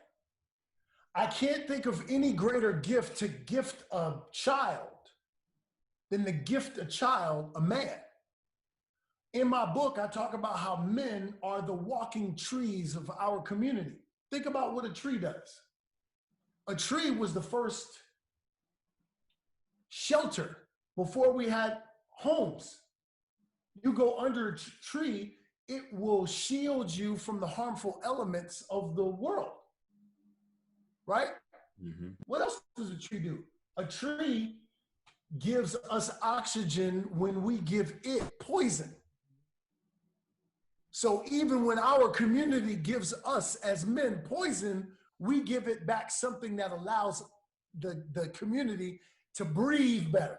I can't think of any greater gift to gift a child than to gift a child a man. In my book, I talk about how men are the walking trees of our community. Think about what a tree does. A tree was the first shelter before we had homes. You go under a tree, it will shield you from the harmful elements of the world, right? Mm-hmm. What else does a tree do? A tree gives us oxygen when we give it poison. So even when our community gives us as men poison, we give it back something that allows the community to breathe better,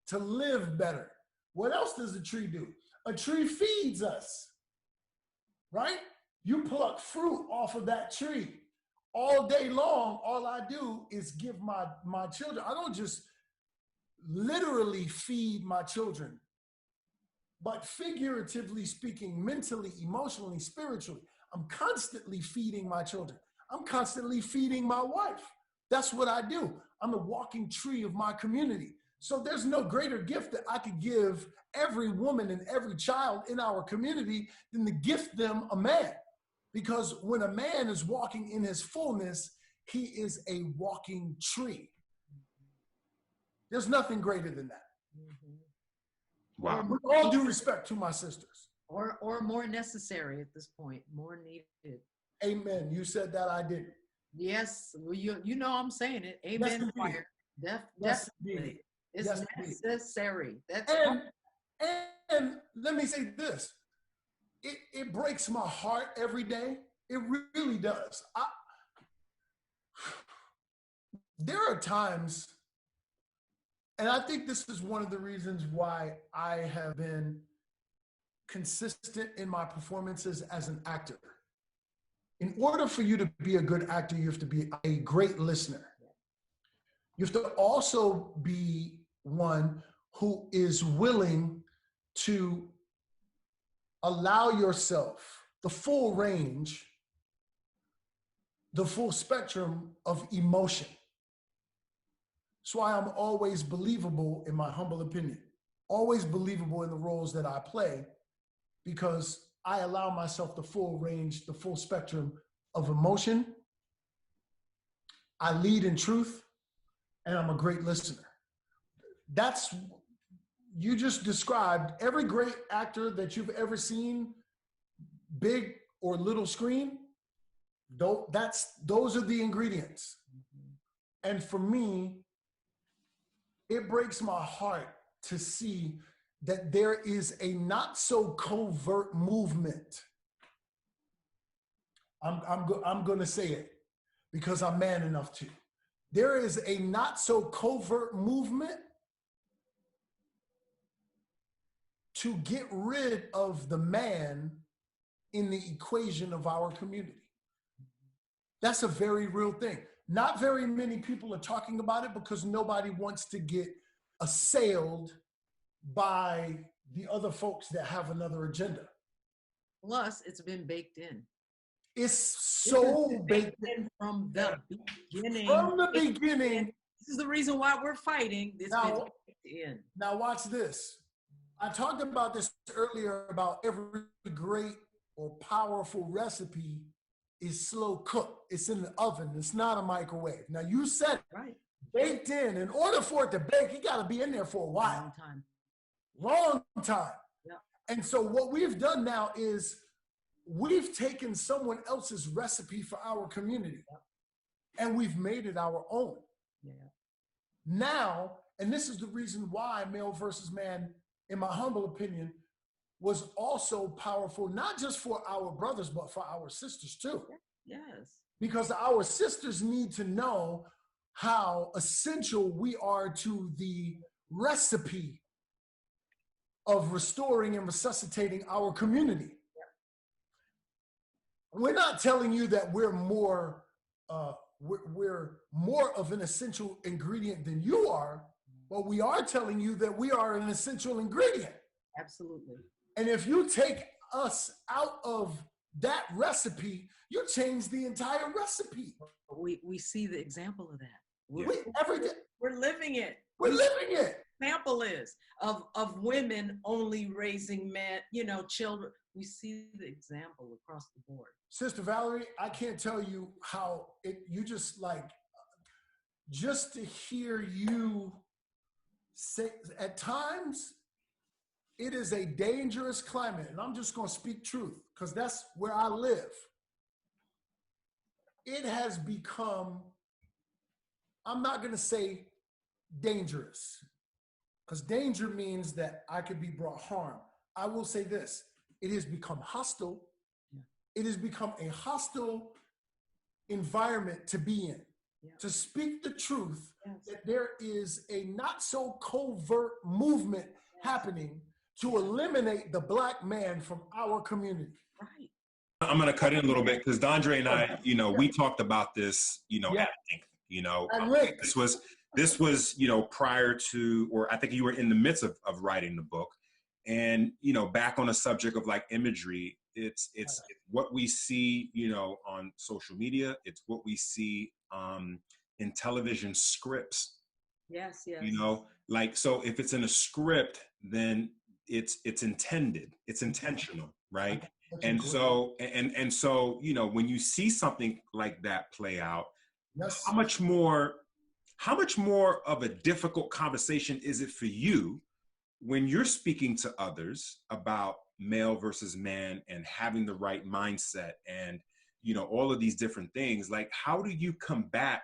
to live better. What else does a tree do? A tree feeds us, right? You pluck fruit off of that tree. All day long, all I do is give my children. I don't just literally feed my children, but figuratively speaking, mentally, emotionally, spiritually, I'm constantly feeding my children. I'm constantly feeding my wife. That's what I do. I'm the walking tree of my community. So there's no greater gift that I could give every woman and every child in our community than to gift them a man. Because when a man is walking in his fullness, he is a walking tree. There's nothing greater than that. Wow. With all due respect to my sisters. Or more necessary at this point, more needed. Amen. You said that, I didn't. Yes, well, you know I'm saying it. Amen. Yes, Definitely. It's yes, necessary. That's and let me say this. It breaks my heart every day. It really does. There are times, and I think this is one of the reasons why I have been consistent in my performances as an actor. In order for you to be a good actor, you have to be a great listener. You have to also be one who is willing to allow yourself the full range, the full spectrum of emotion. That's why I'm always believable, in my humble opinion, always believable in the roles that I play, because I allow myself the full range, the full spectrum of emotion. I lead in truth, and I'm a great listener. That's you just described every great actor that you've ever seen, big or little screen. Those are the ingredients. And for me, it breaks my heart to see that there is a not so covert movement. I'm going to say it because I'm man enough to. There is a not so covert movement to get rid of the man in the equation of our community. That's a very real thing. Not very many people are talking about it because nobody wants to get assailed by the other folks that have another agenda. Plus, it's been baked in. It's so baked in from the beginning. From the beginning. This is the reason why we're fighting. This now, baked in. Now watch this. I talked about this earlier about every great or powerful recipe is slow cooked. It's in the oven. It's not a microwave. Now you said right. Baked in. In order for it to bake, it got to be in there for a while. Long time. Yeah. And so what we've done now is we've taken someone else's recipe for our community and we've made it our own. Yeah. Now, and this is the reason why Male versus Man, in my humble opinion, was also powerful, not just for our brothers, but for our sisters too. Yes. Because our sisters need to know how essential we are to the recipe of restoring and resuscitating our community. We're not telling you that we're more of an essential ingredient than you are, but we are telling you that we are an essential ingredient. Absolutely. And if you take us out of that recipe, you change the entire recipe. We see the example of that. We're living it. We're living it. Example is of women only raising men, children. We see the example across the board. Sister Valerie, I can't tell you how just to hear you say, at times, it is a dangerous climate. And I'm just going to speak truth because that's where I live. It has become, I'm not going to say dangerous because danger means that I could be brought harm. I will say this. It has become hostile. It has become a hostile environment to be in. To speak the truth, that there is a not so covert movement happening to eliminate the Black man from our community. Right. I'm going to cut in a little bit because Dondré and I, we talked about this, at length, this was, prior to, or I think you were in the midst of writing the book. And, back on the subject of like imagery, it's what we see, on social media. It's what we see in television scripts. Yes, yes. So if it's in a script, then it's intended, it's intentional, right? And so, when you see something like that play out, yes. how much more of a difficult conversation is it for you when you're speaking to others about male versus man and having the right mindset and, all of these different things? Like, how do you combat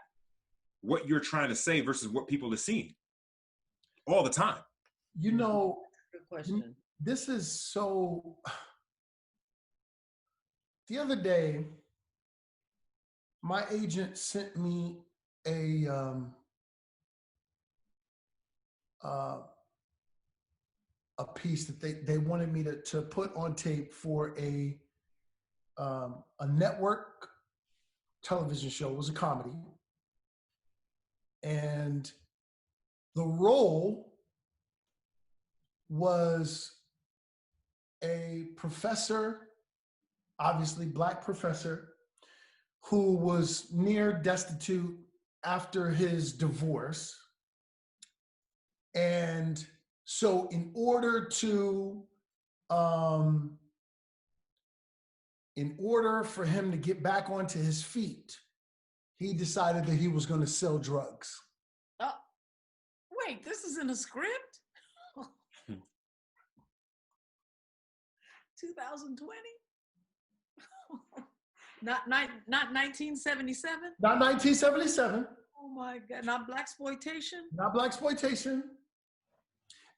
what you're trying to say versus what people are seeing all the time? Good question. This is so. The other day, my agent sent me a piece that they wanted me to put on tape for a network television show. It was a comedy. And the role was a professor, obviously Black professor, who was near destitute after his divorce. And so in order for him to get back onto his feet, he decided that he was going to sell drugs. Wait, this is in a script? 2020? Not 1977? Not 1977. Oh my God! Not blaxploitation? Not blaxploitation.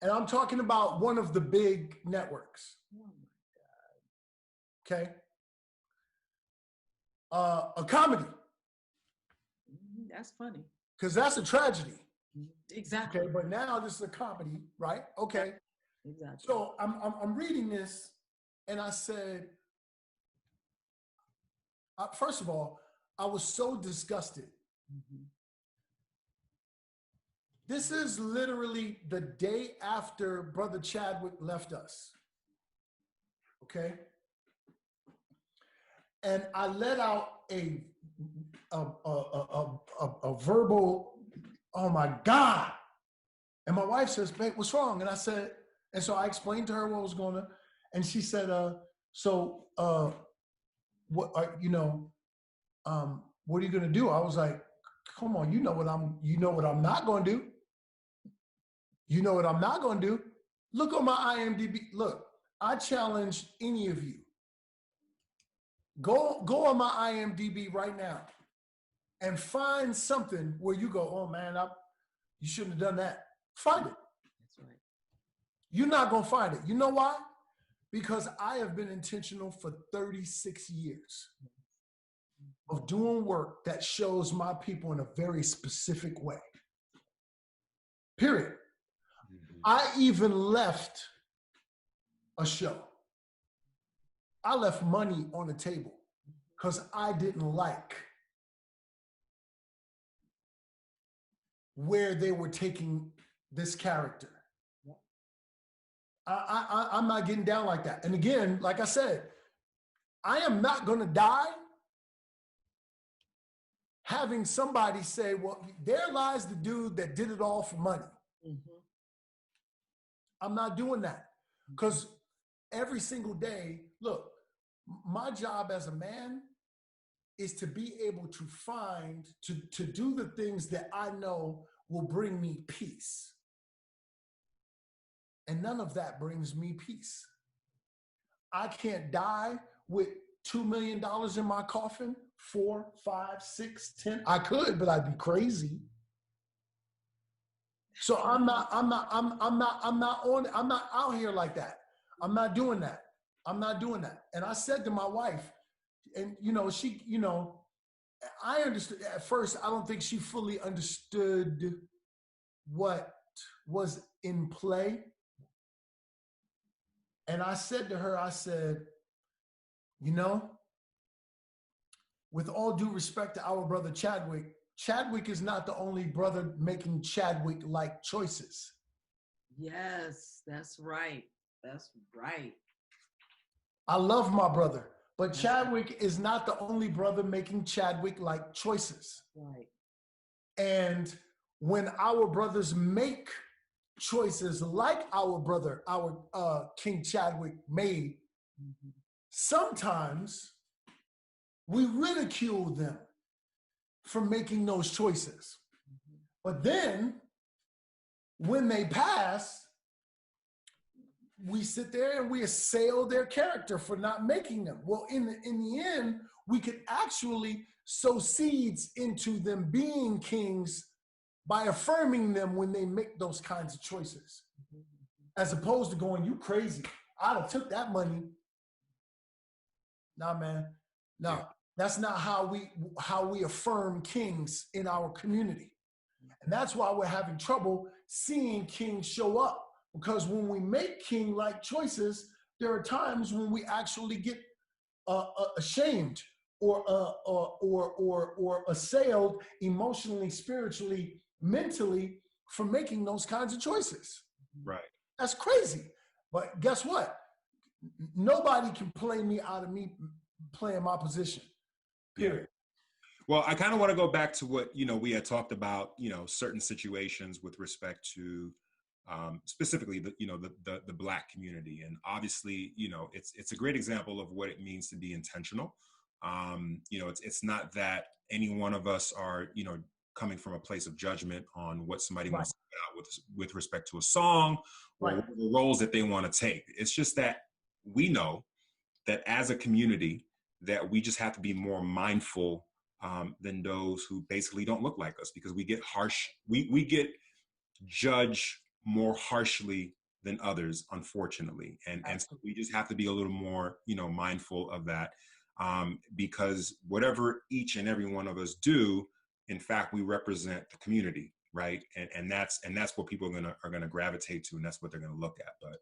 And I'm talking about one of the big networks. Oh my God! Okay. A comedy. That's funny. Because that's a tragedy. Exactly. Okay, but now this is a comedy, right? Okay. Exactly. So I'm reading this, and I said, first of all, I was so disgusted. Mm-hmm. This is literally the day after Brother Chadwick left us. Okay. And I let out a verbal, oh my God. And my wife says, babe, what's wrong? And I said, and so I explained to her what was going on. And she said, what are you going to do? I was like, come on, you know what I'm not going to do. You know what I'm not going to do. Look on my IMDb. Look, I challenge any of you. Go on my IMDb right now and find something where you go, oh man, you shouldn't have done that. Find it. That's right. You're not going to find it. You know why? Because I have been intentional for 36 years of doing work that shows my people in a very specific way. Period. Mm-hmm. I even left a show. I left money on the table because I didn't like where they were taking this character. I'm not getting down like that. And again, like I said, I am not going to die having somebody say, well, there lies the dude that did it all for money. Mm-hmm. I'm not doing that because every single day, look, my job as a man is to be able to find, to do the things that I know will bring me peace. And none of that brings me peace. I can't die with $2 million in my coffin, 4, 5, 6, 10. I could, but I'd be crazy. So I'm not out here like that. I'm not doing that. I'm not doing that. And I said to my wife, and I understood at first, I don't think she fully understood what was in play. And I said to her, I said, with all due respect to our brother Chadwick is not the only brother making Chadwick-like choices. Yes, that's right. That's right. I love my brother, but Chadwick is not the only brother making Chadwick-like choices. Right. And when our brothers make choices like our brother, our King Chadwick made, mm-hmm. Sometimes we ridicule them for making those choices. Mm-hmm. But then when they pass, we sit there and we assail their character for not making them. Well, in the end, we could actually sow seeds into them being kings by affirming them when they make those kinds of choices. As opposed to going, you crazy. I'd have took that money. Nah, man. No, that's not how we affirm kings in our community. And that's why we're having trouble seeing kings show up. Because when we make king-like choices, there are times when we actually get ashamed or assailed emotionally, spiritually, mentally for making those kinds of choices. Right. That's crazy. But guess what? Nobody can play me out of me playing my position. Period. Yeah. Well, I kind of want to go back to what, we had talked about, certain situations with respect to specifically the Black community. And obviously, it's a great example of what it means to be intentional. It's not that any one of us are, coming from a place of judgment on what somebody wants to put out with respect to a song or the roles that they want to take. It's just that we know that as a community, that we just have to be more mindful than those who basically don't look like us, because we get harsh, we get judged more harshly than others, unfortunately. And so we just have to be a little more, mindful of that, because whatever each and every one of us do, in fact, we represent the community, right? And that's what people are gonna gravitate to, and that's what they're gonna look at. But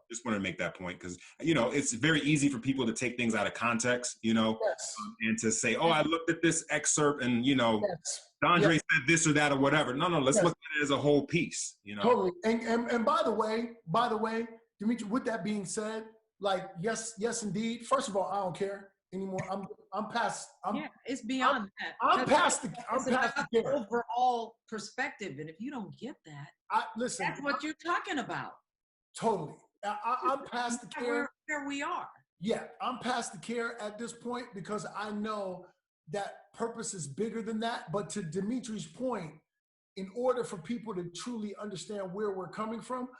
just want to make that point, because it's very easy for people to take things out of context, and to say, "Oh, I looked at this excerpt, and Dondré said this or that or whatever." No, let's look at it as a whole piece. Totally. And by the way, Dimitri, with that being said, like yes, indeed. First of all, I don't care anymore. I'm past. It's beyond that. I'm past the care. Overall perspective, and if you don't get that, listen. That's what you're talking about. Totally. I'm past the care. Where we are. Yeah, I'm past the care at this point, because I know that purpose is bigger than that. But to Dimitri's point, in order for people to truly understand where we're coming from,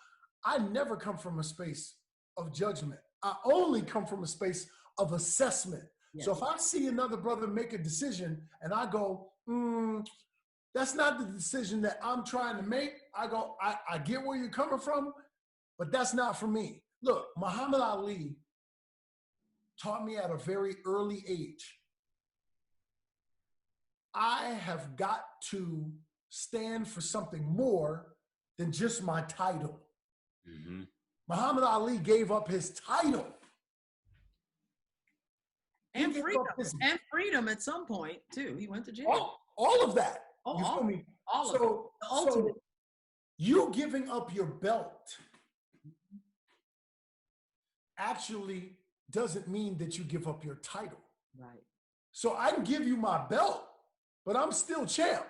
I never come from a space of judgment. I only come from a space of assessment. Yes. So if I see another brother make a decision and I go, that's not the decision that I'm trying to make, I go, I get where you're coming from, but that's not for me. Look, Muhammad Ali taught me at a very early age, I have got to stand for something more than just my title. Mm-hmm. Muhammad Ali gave up his title. And freedom at some point, too. He went to jail. All of that. You feel me? All of it. The ultimate. So you giving up your belt actually doesn't mean that you give up your title. Right. So I can give you my belt, but I'm still champ.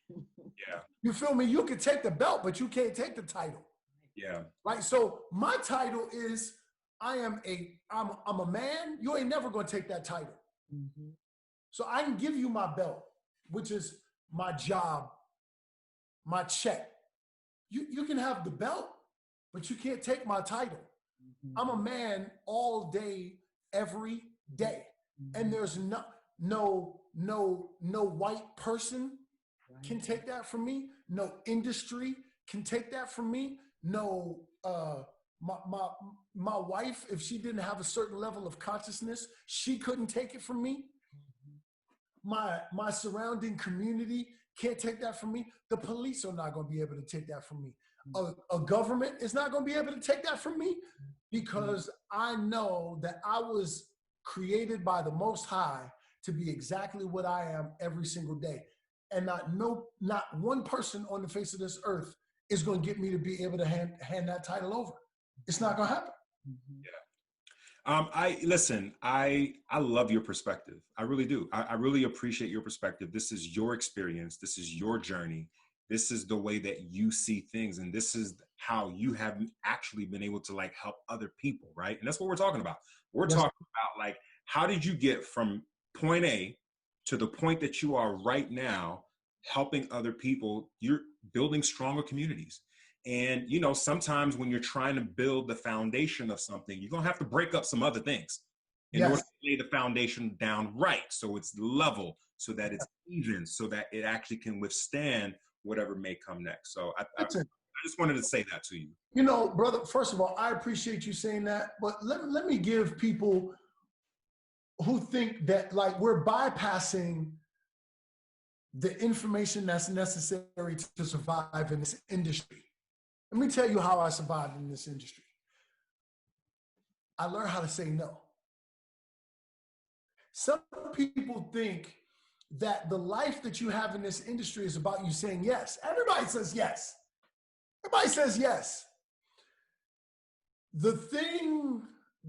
Yeah. You feel me? You can take the belt, but you can't take the title. Yeah. Right. So my title is, I'm a man. You ain't never gonna take that title. Mm-hmm. So I can give you my belt, which is my job, my check. You can have the belt, but you can't take my title. Mm-hmm. I'm a man all day, every day. Mm-hmm. And there's no white person can take that from me. No industry can take that from me. No, my wife, if she didn't have a certain level of consciousness, she couldn't take it from me. My surrounding community can't take that from me. The police are not going to be able to take that from me. A government is not going to be able to take that from me, because I know that I was created by the Most High to be exactly what I am every single day. And not one person on the face of this earth is going to get me to be able to hand that title over. It's not going to happen. Yeah. I love your perspective. I really do. I really appreciate your perspective. This is your experience. This is your journey. This is the way that you see things. And this is how you have actually been able to help other people. Right. And that's what we're talking about. We're talking about how did you get from point A to the point that you are right now, helping other people? You're building stronger communities. And, sometimes when you're trying to build the foundation of something, you're going to have to break up some other things in order to lay the foundation down right. So it's level, so that it's even, so that it actually can withstand whatever may come next. So I just wanted to say that to you. Brother, first of all, I appreciate you saying that. But let me give people who think that we're bypassing the information that's necessary to survive in this industry. Let me tell you how I survived in this industry. I learned how to say no. Some people think that the life that you have in this industry is about you saying yes. Everybody says yes. Everybody says yes. The thing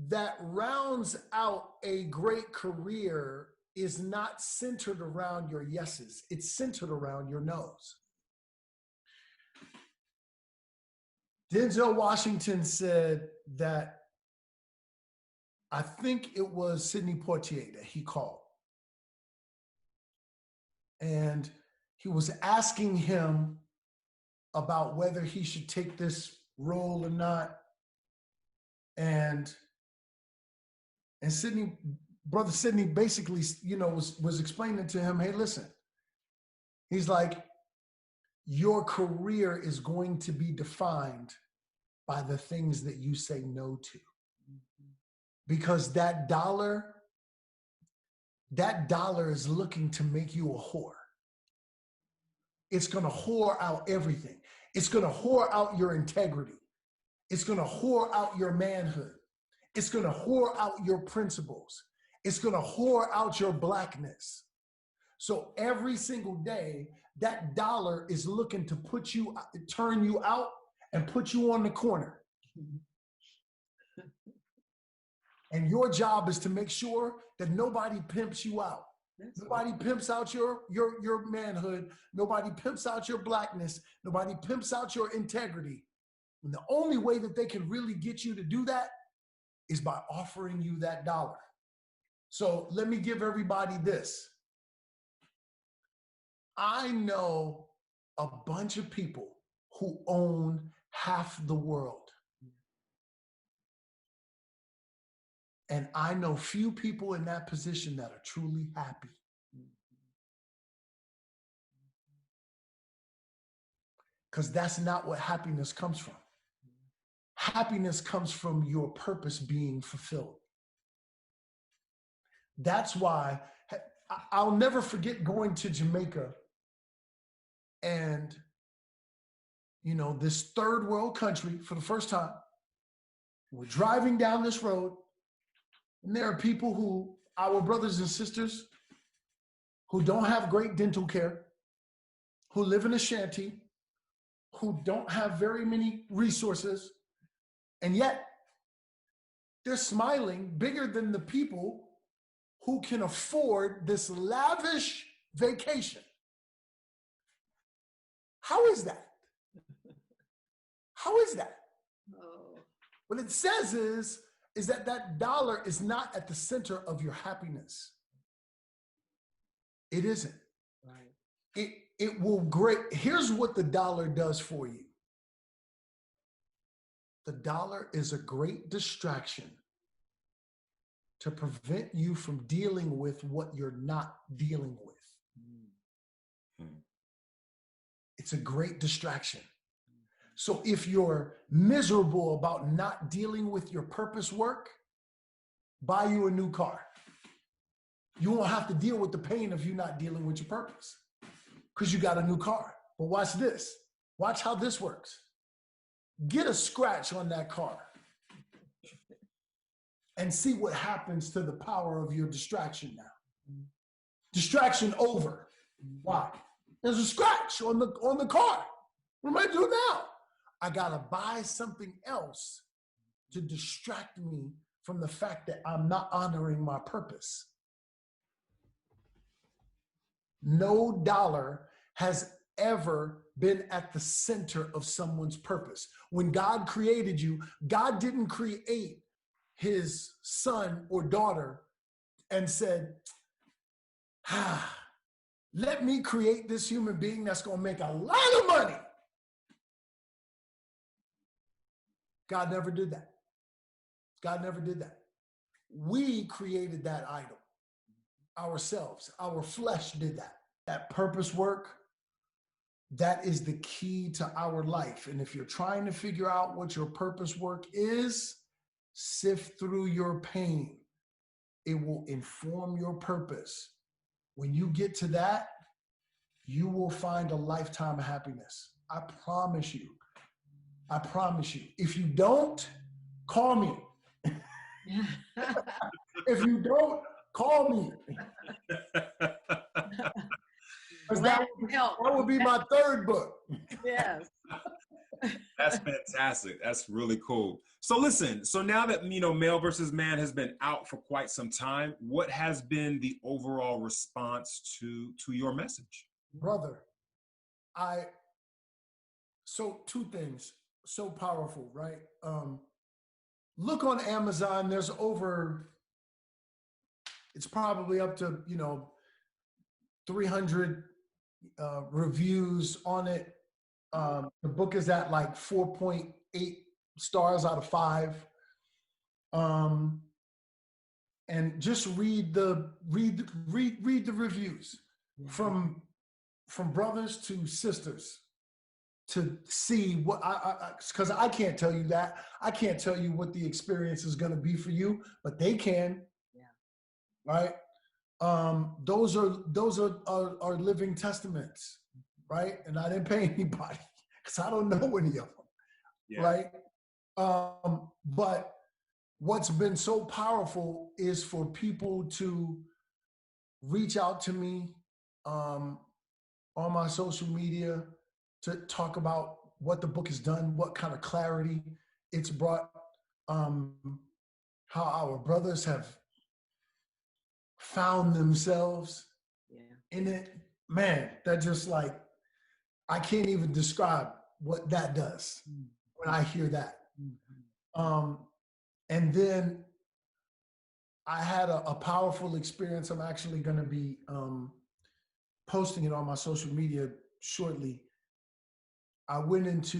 that rounds out a great career is not centered around your yeses. It's centered around your no's. Denzel Washington said that, I think it was Sidney Poitier that he called. And he was asking him about whether he should take this role or not. And And Brother Sidney basically, was explaining to him, hey, listen, he's like, your career is going to be defined by the things that you say no to. Because that dollar is looking to make you a whore. It's going to whore out everything. It's going to whore out your integrity. It's going to whore out your manhood. It's going to whore out your principles. It's going to whore out your blackness. So every single day, that dollar is looking to turn you out and put you on the corner. And your job is to make sure that nobody pimps you out. Nobody pimps out your manhood. Nobody pimps out your blackness. Nobody pimps out your integrity. And the only way that they can really get you to do that is by offering you that dollar. So let me give everybody this. I know a bunch of people who own half the world. And I know few people in that position that are truly happy. Because that's not what happiness comes from. Happiness comes from your purpose being fulfilled. That's why I'll never forget going to Jamaica and, this third world country for the first time. We're driving down this road, and there are people our brothers and sisters, who don't have great dental care, who live in a shanty, who don't have very many resources, and yet they're smiling bigger than the people who can afford this lavish vacation. How is that? How is that? Oh. What it says is that dollar is not at the center of your happiness. It isn't. Right. It will here's what the dollar does for you. The dollar is a great distraction to prevent you from dealing with what you're not dealing with. It's a great distraction. So if you're miserable about not dealing with your purpose work, buy you a new car. You won't have to deal with the pain of you not dealing with your purpose because you got a new car. But watch this. Watch how this works. Get a scratch on that car and see what happens to the power of your distraction now. Distraction over. Why? There's a scratch on the car. What am I doing now? I gotta buy something else to distract me from the fact that I'm not honoring my purpose. No dollar has ever been at the center of someone's purpose. When God created you, God didn't create his son or daughter and said, let me create this human being that's going to make a lot of money. God never did that. God never did that. We created that idol ourselves. Our flesh did that. That purpose work, that is the key to our life. And if you're trying to figure out what your purpose work is, sift through your pain. It will inform your purpose. When you get to that, you will find a lifetime of happiness. I promise you. I promise you. If you don't, call me. If you don't, call me. That would be my third book. Yes. That's fantastic. That's really cool. So listen, so now that, Male versus Man has been out for quite some time, what has been the overall response to your message? Brother, so two things, so powerful, right? Look on Amazon, it's probably up to, 300 reviews on it. The book is at like 4.8 stars out of 5. and just read the reviews from brothers to sisters to see what because I can't tell you that. I can't tell you what the experience is going to be for you, but they can. Yeah. Right. Those are living testaments, right? And I didn't pay anybody because I don't know any of them, right? But what's been so powerful is for people to reach out to me on my social media to talk about what the book has done, what kind of clarity it's brought, how our brothers have found themselves in it. Man, that just like, I can't even describe what that does when I hear that. And then I had a powerful experience. I'm actually going to be posting it on my social media shortly. I went into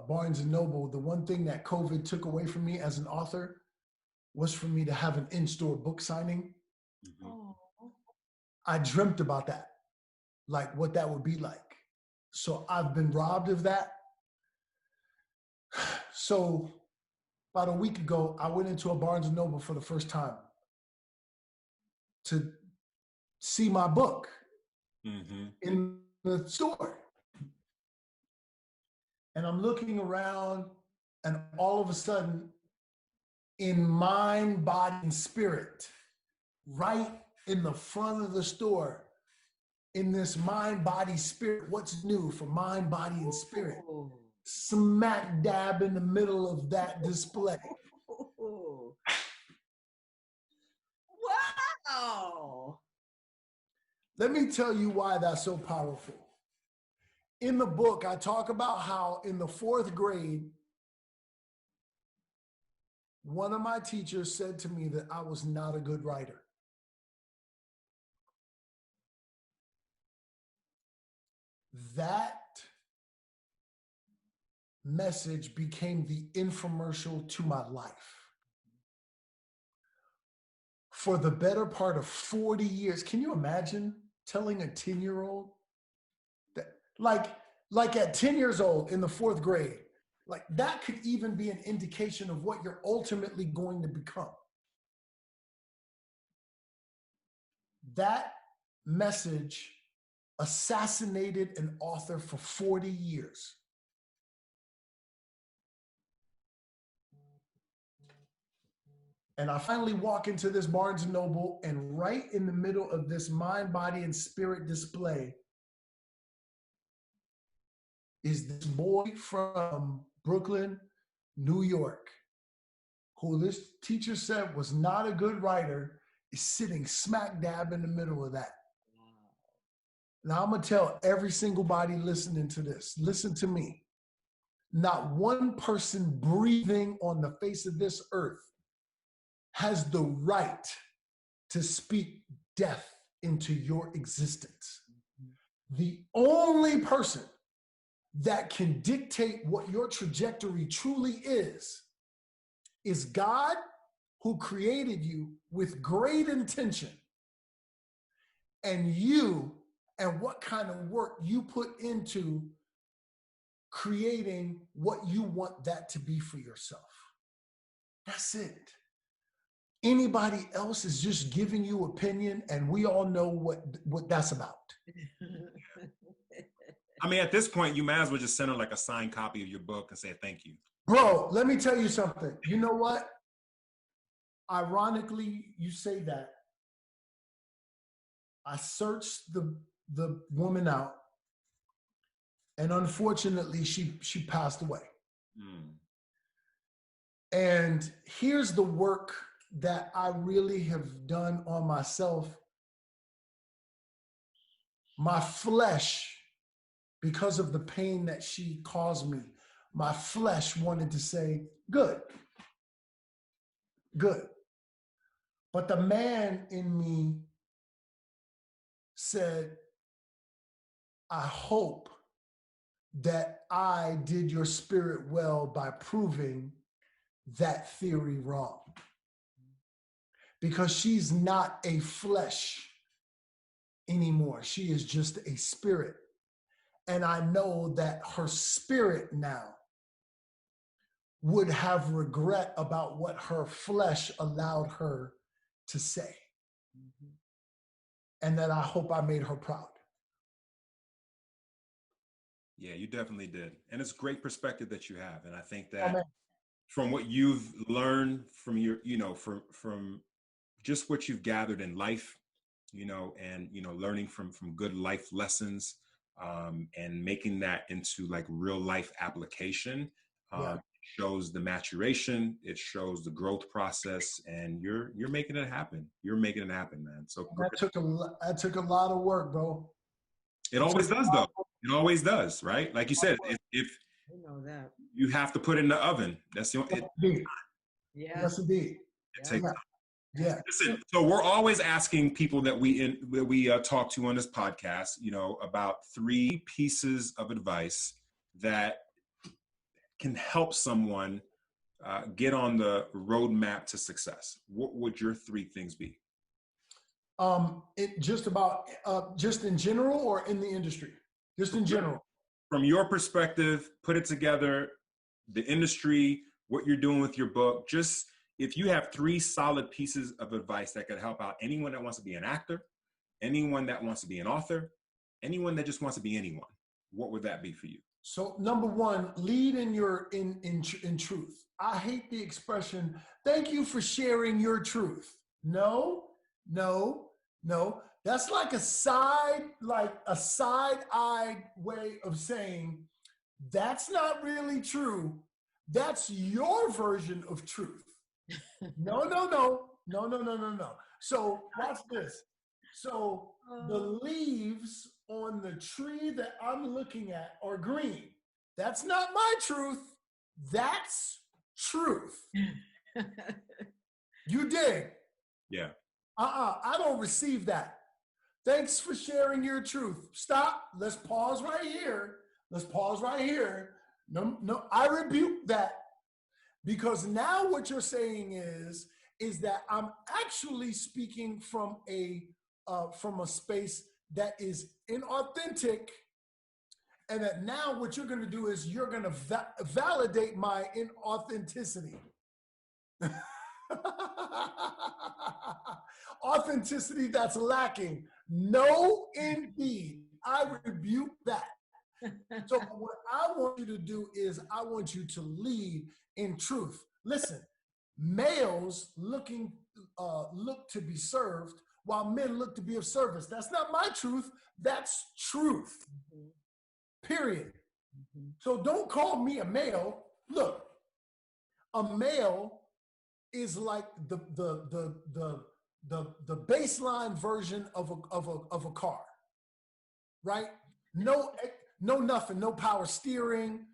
Barnes & Noble. The one thing that COVID took away from me as an author was for me to have an in-store book signing. I dreamt about that, like what that would be like. So I've been robbed of that. So about a week ago, I went into a Barnes & Noble for the first time to see my book in the store. And I'm looking around, and all of a sudden, in mind, body, and spirit, right in the front of the store, in this mind, body, spirit, what's new for mind, body, and spirit? Smack dab in the middle of that display. Wow. Let me tell you why that's so powerful. In the book, I talk about how in the 4th grade, one of my teachers said to me that I was not a good writer. That message became the infomercial to my life. For the better part of 40 years, can you imagine telling a 10-year-old that, like at 10 years old in the 4th grade, like that could even be an indication of what you're ultimately going to become. That message assassinated an author for 40 years. And I finally walk into this Barnes & Noble, and right in the middle of this mind, body, and spirit display is this boy from Brooklyn, New York, who this teacher said was not a good writer, is sitting smack dab in the middle of that. Now I'm gonna tell every single body listening to this, listen to me. Not one person breathing on the face of this earth has the right to speak death into your existence. The only person that can dictate what your trajectory truly is God, who created you with great intention, and you and what kind of work you put into creating what you want that to be for yourself. That's it. Anybody else is just giving you opinion, and we all know what that's about. I mean, at this point, you might as well just send her like a signed copy of your book and say thank you. Bro, let me tell you something. You know what? Ironically, you say that. I searched the woman out, and unfortunately, she passed away. And here's the work that I really have done on myself. My flesh, because of the pain that she caused me, my flesh wanted to say, good. But the man in me said, I hope that I did your spirit well by proving that theory wrong. because she's not a flesh anymore. She is just a spirit. And I know that her spirit now would have regret about what her flesh allowed her to say. Mhm. And that I hope I made her proud. Yeah, you definitely did. And it's great perspective that you have. And I think Oh, that man. from what you've learned from your, from just what you've gathered in life, and, learning from good life lessons, and making that into like real life application, Yeah. shows the maturation, it shows the growth process, and you're making it happen. You're making it happen, man. So That took a lot of work, bro. it always does, though. It always does, right? Like you said, if I know that. you have to put it in the oven, that's the only, Indeed. Yeah. Yes, indeed. it takes Yeah. time. Yeah. Listen, so we're always asking people that we talk to on this podcast, about 3 pieces of advice that can help someone get on the roadmap to success. What would your 3 things be? It just about just in general or in the industry? Just in general. From your perspective, put it together, the industry, what you're doing with your book. Just if you have 3 solid pieces of advice that could help out anyone that wants to be an actor, anyone that wants to be an author, anyone that just wants to be anyone, what would that be for you? So number 1, lead in truth. I hate the expression, thank you for sharing your truth. No. That's like a side-eyed way of saying, that's not really true. That's your version of truth. No. So watch this. So the leaves on the tree that I'm looking at are green. That's not my truth. That's truth. You dig? Yeah. I don't receive that. Thanks for sharing your truth. Stop. Let's pause right here. No, I rebuke that, because now what you're saying is that I'm actually speaking from a space that is inauthentic, and that now what you're going to do is you're going to validate my inauthenticity. Authenticity that's lacking. No, indeed. I rebuke that. So what I want you to do is I want you to lead in truth. Listen, males look to be served while men look to be of service. That's not my truth. That's truth. Period. So don't call me a male. Look, a male is like the baseline version of a car, right? No nothing, no power steering.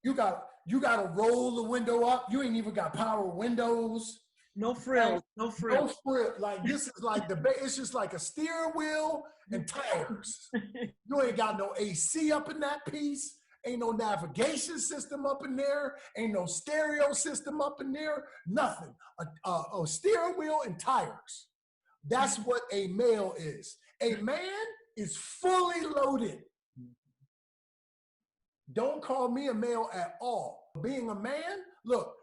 You got to roll the window up. You ain't even got power windows. No frills. No frills. No frill. Like this is like it's just like a steering wheel and tires. You ain't got no AC up in that piece. Ain't no navigation system up in there. Ain't no stereo system up in there. Nothing. A steering wheel and tires. That's what a male is. A man is fully loaded. Don't call me a male at all. Being a man, look,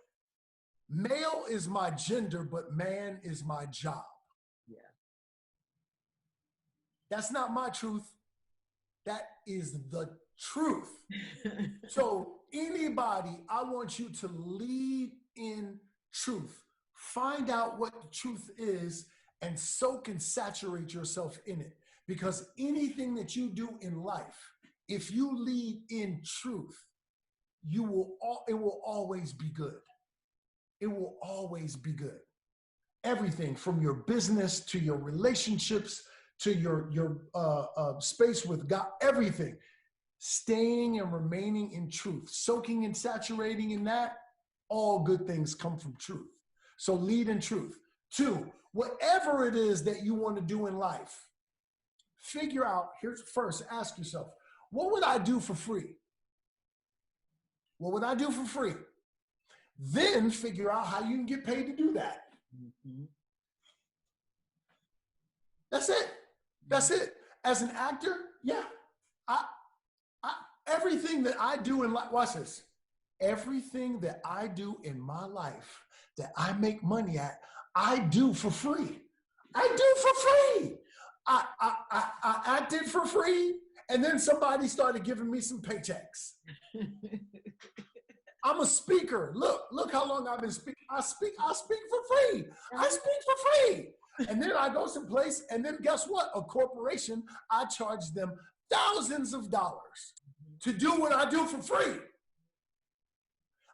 male is my gender, but man is my job. Yeah. That's not my truth. That is the truth. So anybody, I want you to lead in truth. Find out what the truth is and soak and saturate yourself in it. Because anything that you do in life, if you lead in truth, it will always be good. It will always be good. Everything from your business to your relationships to your space with God, everything. Staying and remaining in truth, soaking and saturating in that, all good things come from truth. So lead in truth. 2, whatever it is that you want to do in life, figure out, first, ask yourself, what would I do for free? What would I do for free? Then figure out how you can get paid to do that. Mm-hmm. That's it. That's it. As an actor, yeah, I everything that I do in life, watch this. Everything that I do in my life that I make money at, I do for free. I do for free. I acted for free, and then somebody started giving me some paychecks. I'm a speaker. Look how long I've been speaking. I speak for free. I speak for free. And then I go someplace, and then guess what? A corporation, I charge them thousands of dollars to do what I do for free.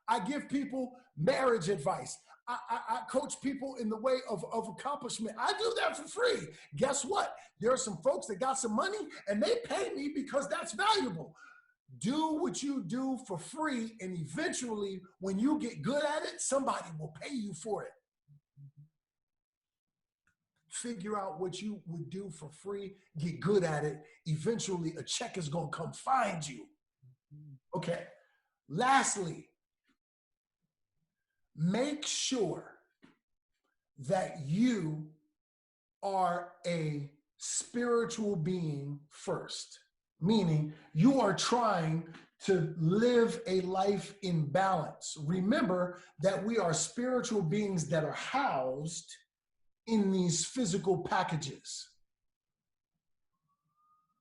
I give people marriage advice. I coach people in the way of accomplishment. I do that for free. Guess what? There are some folks that got some money, and they pay me because that's valuable. Do what you do for free, and eventually, when you get good at it, somebody will pay you for it. Figure out what you would do for free, get good at it. Eventually, a check is going to come find you. Okay. Lastly, make sure that you are a spiritual being first, meaning you are trying to live a life in balance. Remember that we are spiritual beings that are housed in these physical packages.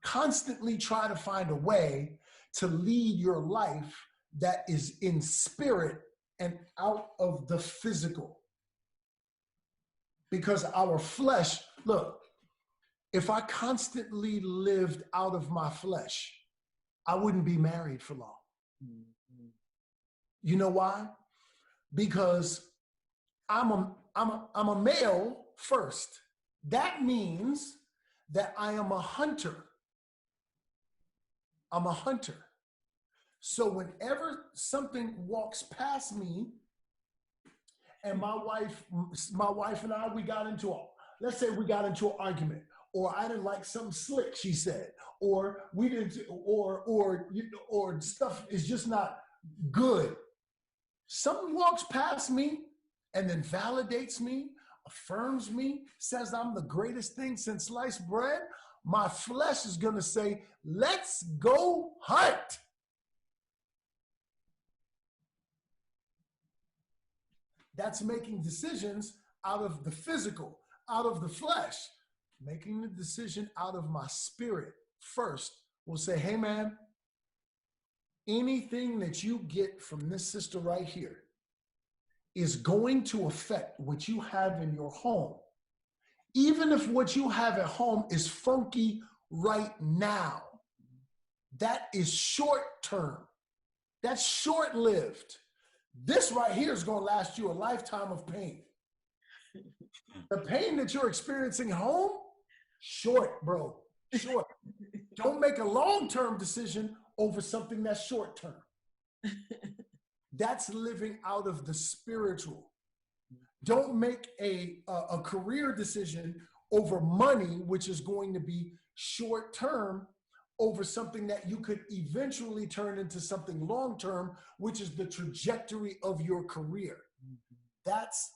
Constantly try to find a way to lead your life that is in spirit and out of the physical. Because our flesh, look, if I constantly lived out of my flesh, I wouldn't be married for long. Mm-hmm. You know why? Because I'm a male first. That means that I am a hunter. I'm a hunter. So whenever something walks past me, and my wife and I, we got into an argument, or I didn't like something slick she said, or we didn't, or stuff is just not good. Something walks past me and then validates me, affirms me, says I'm the greatest thing since sliced bread. My flesh is going to say, let's go hunt. That's making decisions out of the physical, out of the flesh. Making the decision out of my spirit first will say, hey man, anything that you get from this sister right here is going to affect what you have in your home. Even if what you have at home is funky right now, that is short term. That's short lived. This right here is going to last you a lifetime of pain. The pain that you're experiencing at home, short, bro, short. Don't make a long-term decision over something that's short-term. That's living out of the spiritual. Don't make a career decision over money, which is going to be short-term, over something that you could eventually turn into something long-term, which is the trajectory of your career. That's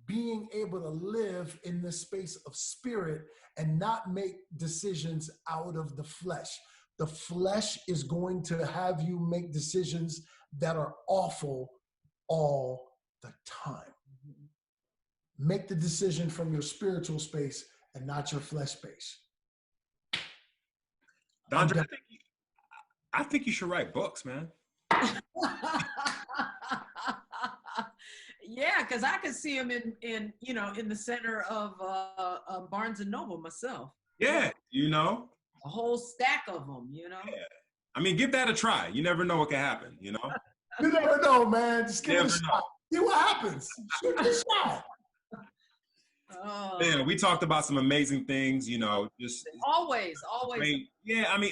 being able to live in the space of spirit and not make decisions out of the flesh. The flesh is going to have you make decisions that are awful all the time. Make the decision from your spiritual space and not your flesh space. Dondré, I think you should write books, man. Yeah, because I could see him in the center of Barnes and Noble myself. Yeah, a whole stack of them. Yeah. I mean, give that a try. You never know what can happen. You never know, man. Just give it a shot. See what happens. Shoot your shot. Oh. Man, we talked about some amazing things, just always. Great. Yeah, I mean,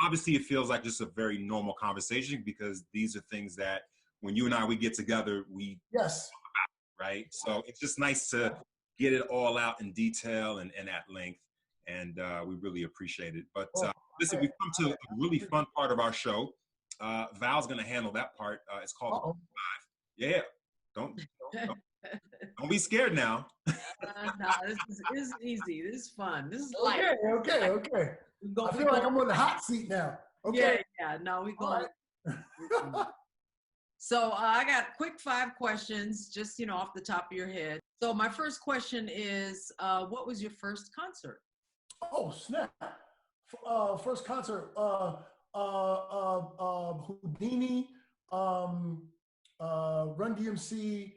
obviously it feels like just a very normal conversation because these are things that when you and I, we get together, we talk about, right? So it's just nice to get it all out in detail and at length, and we really appreciate it. But listen, we've come to a really fun part of our show. Val's going to handle that part. It's called the 5. Yeah, don't Don't be scared now. No, this is easy. This is fun. This is light. Okay. I feel like I'm on the hot seat now. Okay. Yeah. No, we go. Right. So I got quick 5 questions, just off the top of your head. So my first question is, what was your first concert? Oh snap! First concert. Houdini, Run DMC,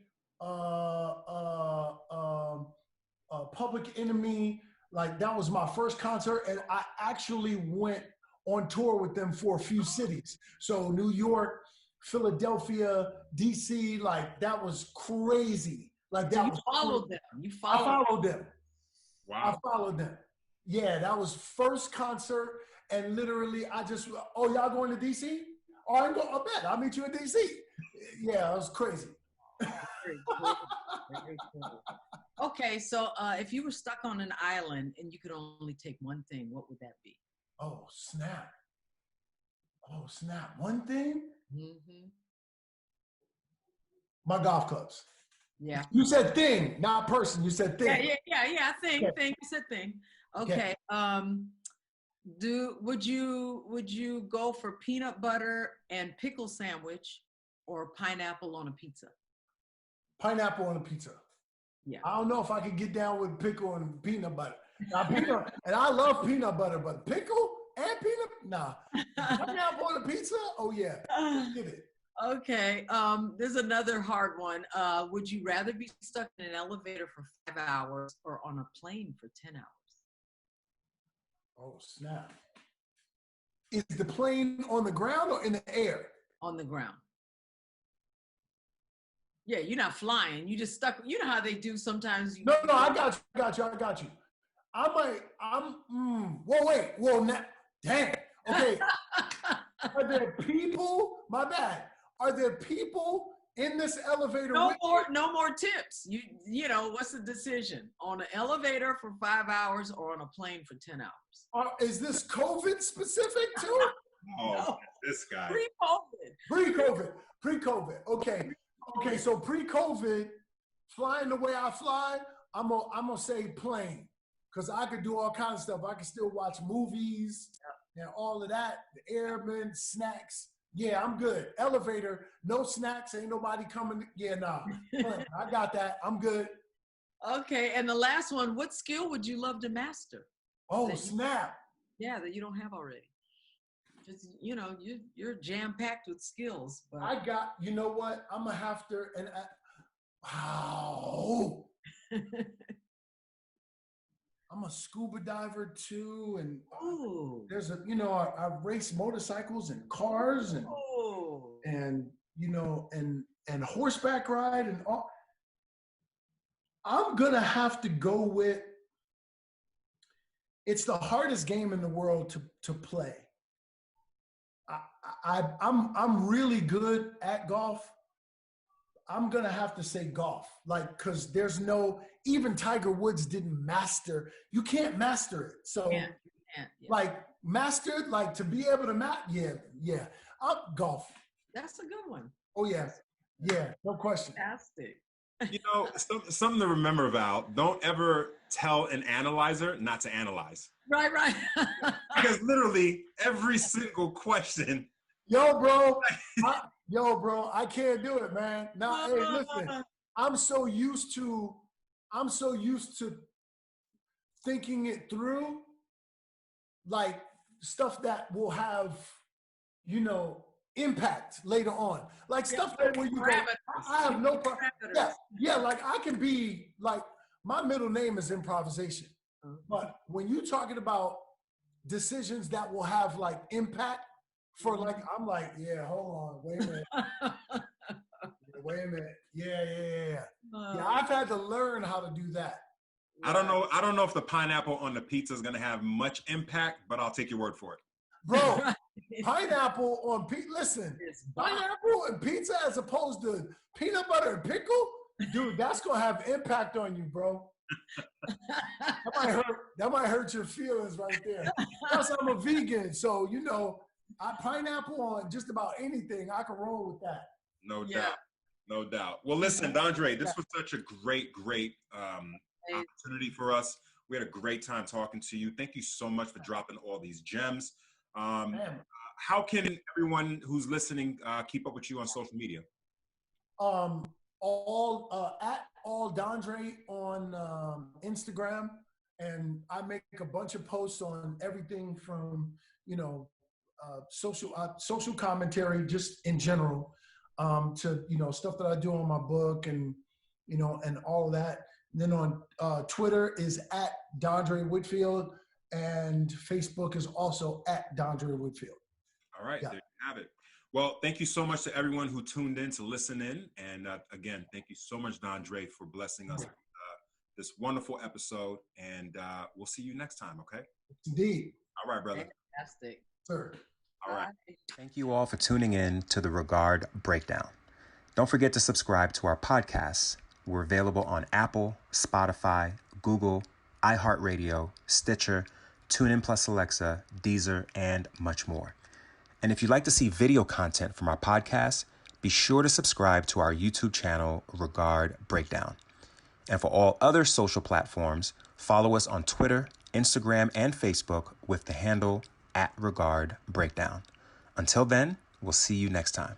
Public Enemy. Like that was my first concert, and I actually went on tour with them for a few cities. So New York, Philadelphia, DC. Like that was crazy. Like that. You followed them. I followed them. Wow. I followed them. Yeah, that was first concert, and literally I just, oh, y'all going to DC? Oh, I bet I'll meet you in DC. Yeah, it was crazy. Very cool. Very cool. Okay, so if you were stuck on an island and you could only take one thing, what would that be? Oh, snap. One thing? Mm-hmm. My golf clubs. Yeah. You said thing, not person. You said thing. Yeah. Thing. You said thing. Okay. Would you go for peanut butter and pickle sandwich or pineapple on a pizza? Pineapple on a pizza. Yeah. I don't know if I could get down with pickle and peanut butter. Now, and I love peanut butter, but pickle and peanut, nah. Pineapple on a pizza? Oh yeah. Get it. Okay. There's another hard one. Would you rather be stuck in an elevator for 5 hours or on a plane for 10 hours? Oh, snap. Is the plane on the ground or in the air? On the ground. Yeah, you're not flying. You just stuck. You know how they do sometimes. No, I got you. Dang. Okay. Are there people, my bad. Are there people in this elevator? No more tips. You know, what's the decision? On an elevator for 5 hours or on a plane for 10 hours? Is this COVID specific too? Oh, No. This guy. Pre-COVID. Okay, so pre-COVID, flying the way I fly, I'm gonna say plane. Because I could do all kinds of stuff. I could still watch movies and all of that. The airmen, snacks. Yeah, I'm good. Elevator, no snacks, ain't nobody coming. Yeah, nah. I got that. I'm good. Okay, and the last one, what skill would you love to master? Oh, snap. That you don't have already. Just, you're jam-packed with skills. But you know what? I'm going to have to, wow. I'm a scuba diver too, and there's I race motorcycles and cars and and horseback ride and all. I'm gonna have to go with. It's the hardest game in the world to play. I'm really good at golf. I'm going to have to say golf, because there's even Tiger Woods didn't master. You can't master it. So, mastered, to be able to yeah. Golf. That's a good one. Oh, yeah. Yeah, no question. Fantastic. Something to remember, Val, don't ever tell an analyzer not to analyze. Right. Because literally every single question. Yo, bro, I can't do it, man. Now, hey, listen, I'm so used to thinking it through, stuff that will have, impact later on. Stuff that where you go, I have no problem. Yeah, I can be, my middle name is improvisation. But when you're talking about decisions that will have, impact, I'm yeah, hold on, wait a minute. Yeah. I've had to learn how to do that. I don't know if the pineapple on the pizza is going to have much impact, but I'll take your word for it. Bro, pineapple on pizza, listen, pineapple and pizza as opposed to peanut butter and pickle? Dude, that's going to have impact on you, bro. That might hurt your feelings right there. Plus, I'm a vegan, so, pineapple on just about anything, I can roll with that. No doubt. No doubt. Well, listen, Dondré, this was such a great opportunity for us. We had a great time talking to you. Thank you so much for dropping all these gems. How can everyone who's listening keep up with you on social media? All at all Dondré on Instagram, and I make a bunch of posts on everything from social commentary just in general, to stuff that I do on my book and and all of that. And then on Twitter is at Dondré Whitfield, and Facebook is also at Dondré Whitfield. All right, there you have it. Well, thank you so much to everyone who tuned in to listen in. And again, thank you so much, Dondré, for blessing us with this wonderful episode. And we'll see you next time, okay? Indeed. All right, brother. Fantastic. Sir. All right. Thank you all for tuning in to the Regard Breakdown. Don't forget to subscribe to our podcasts. We're available on Apple, Spotify, Google, iHeartRadio, Stitcher, TuneIn Plus Alexa, Deezer, and much more. And if you'd like to see video content from our podcast, be sure to subscribe to our YouTube channel, Regard Breakdown. And for all other social platforms, follow us on Twitter, Instagram, and Facebook with the handle @Regard Breakdown. Until then, we'll see you next time.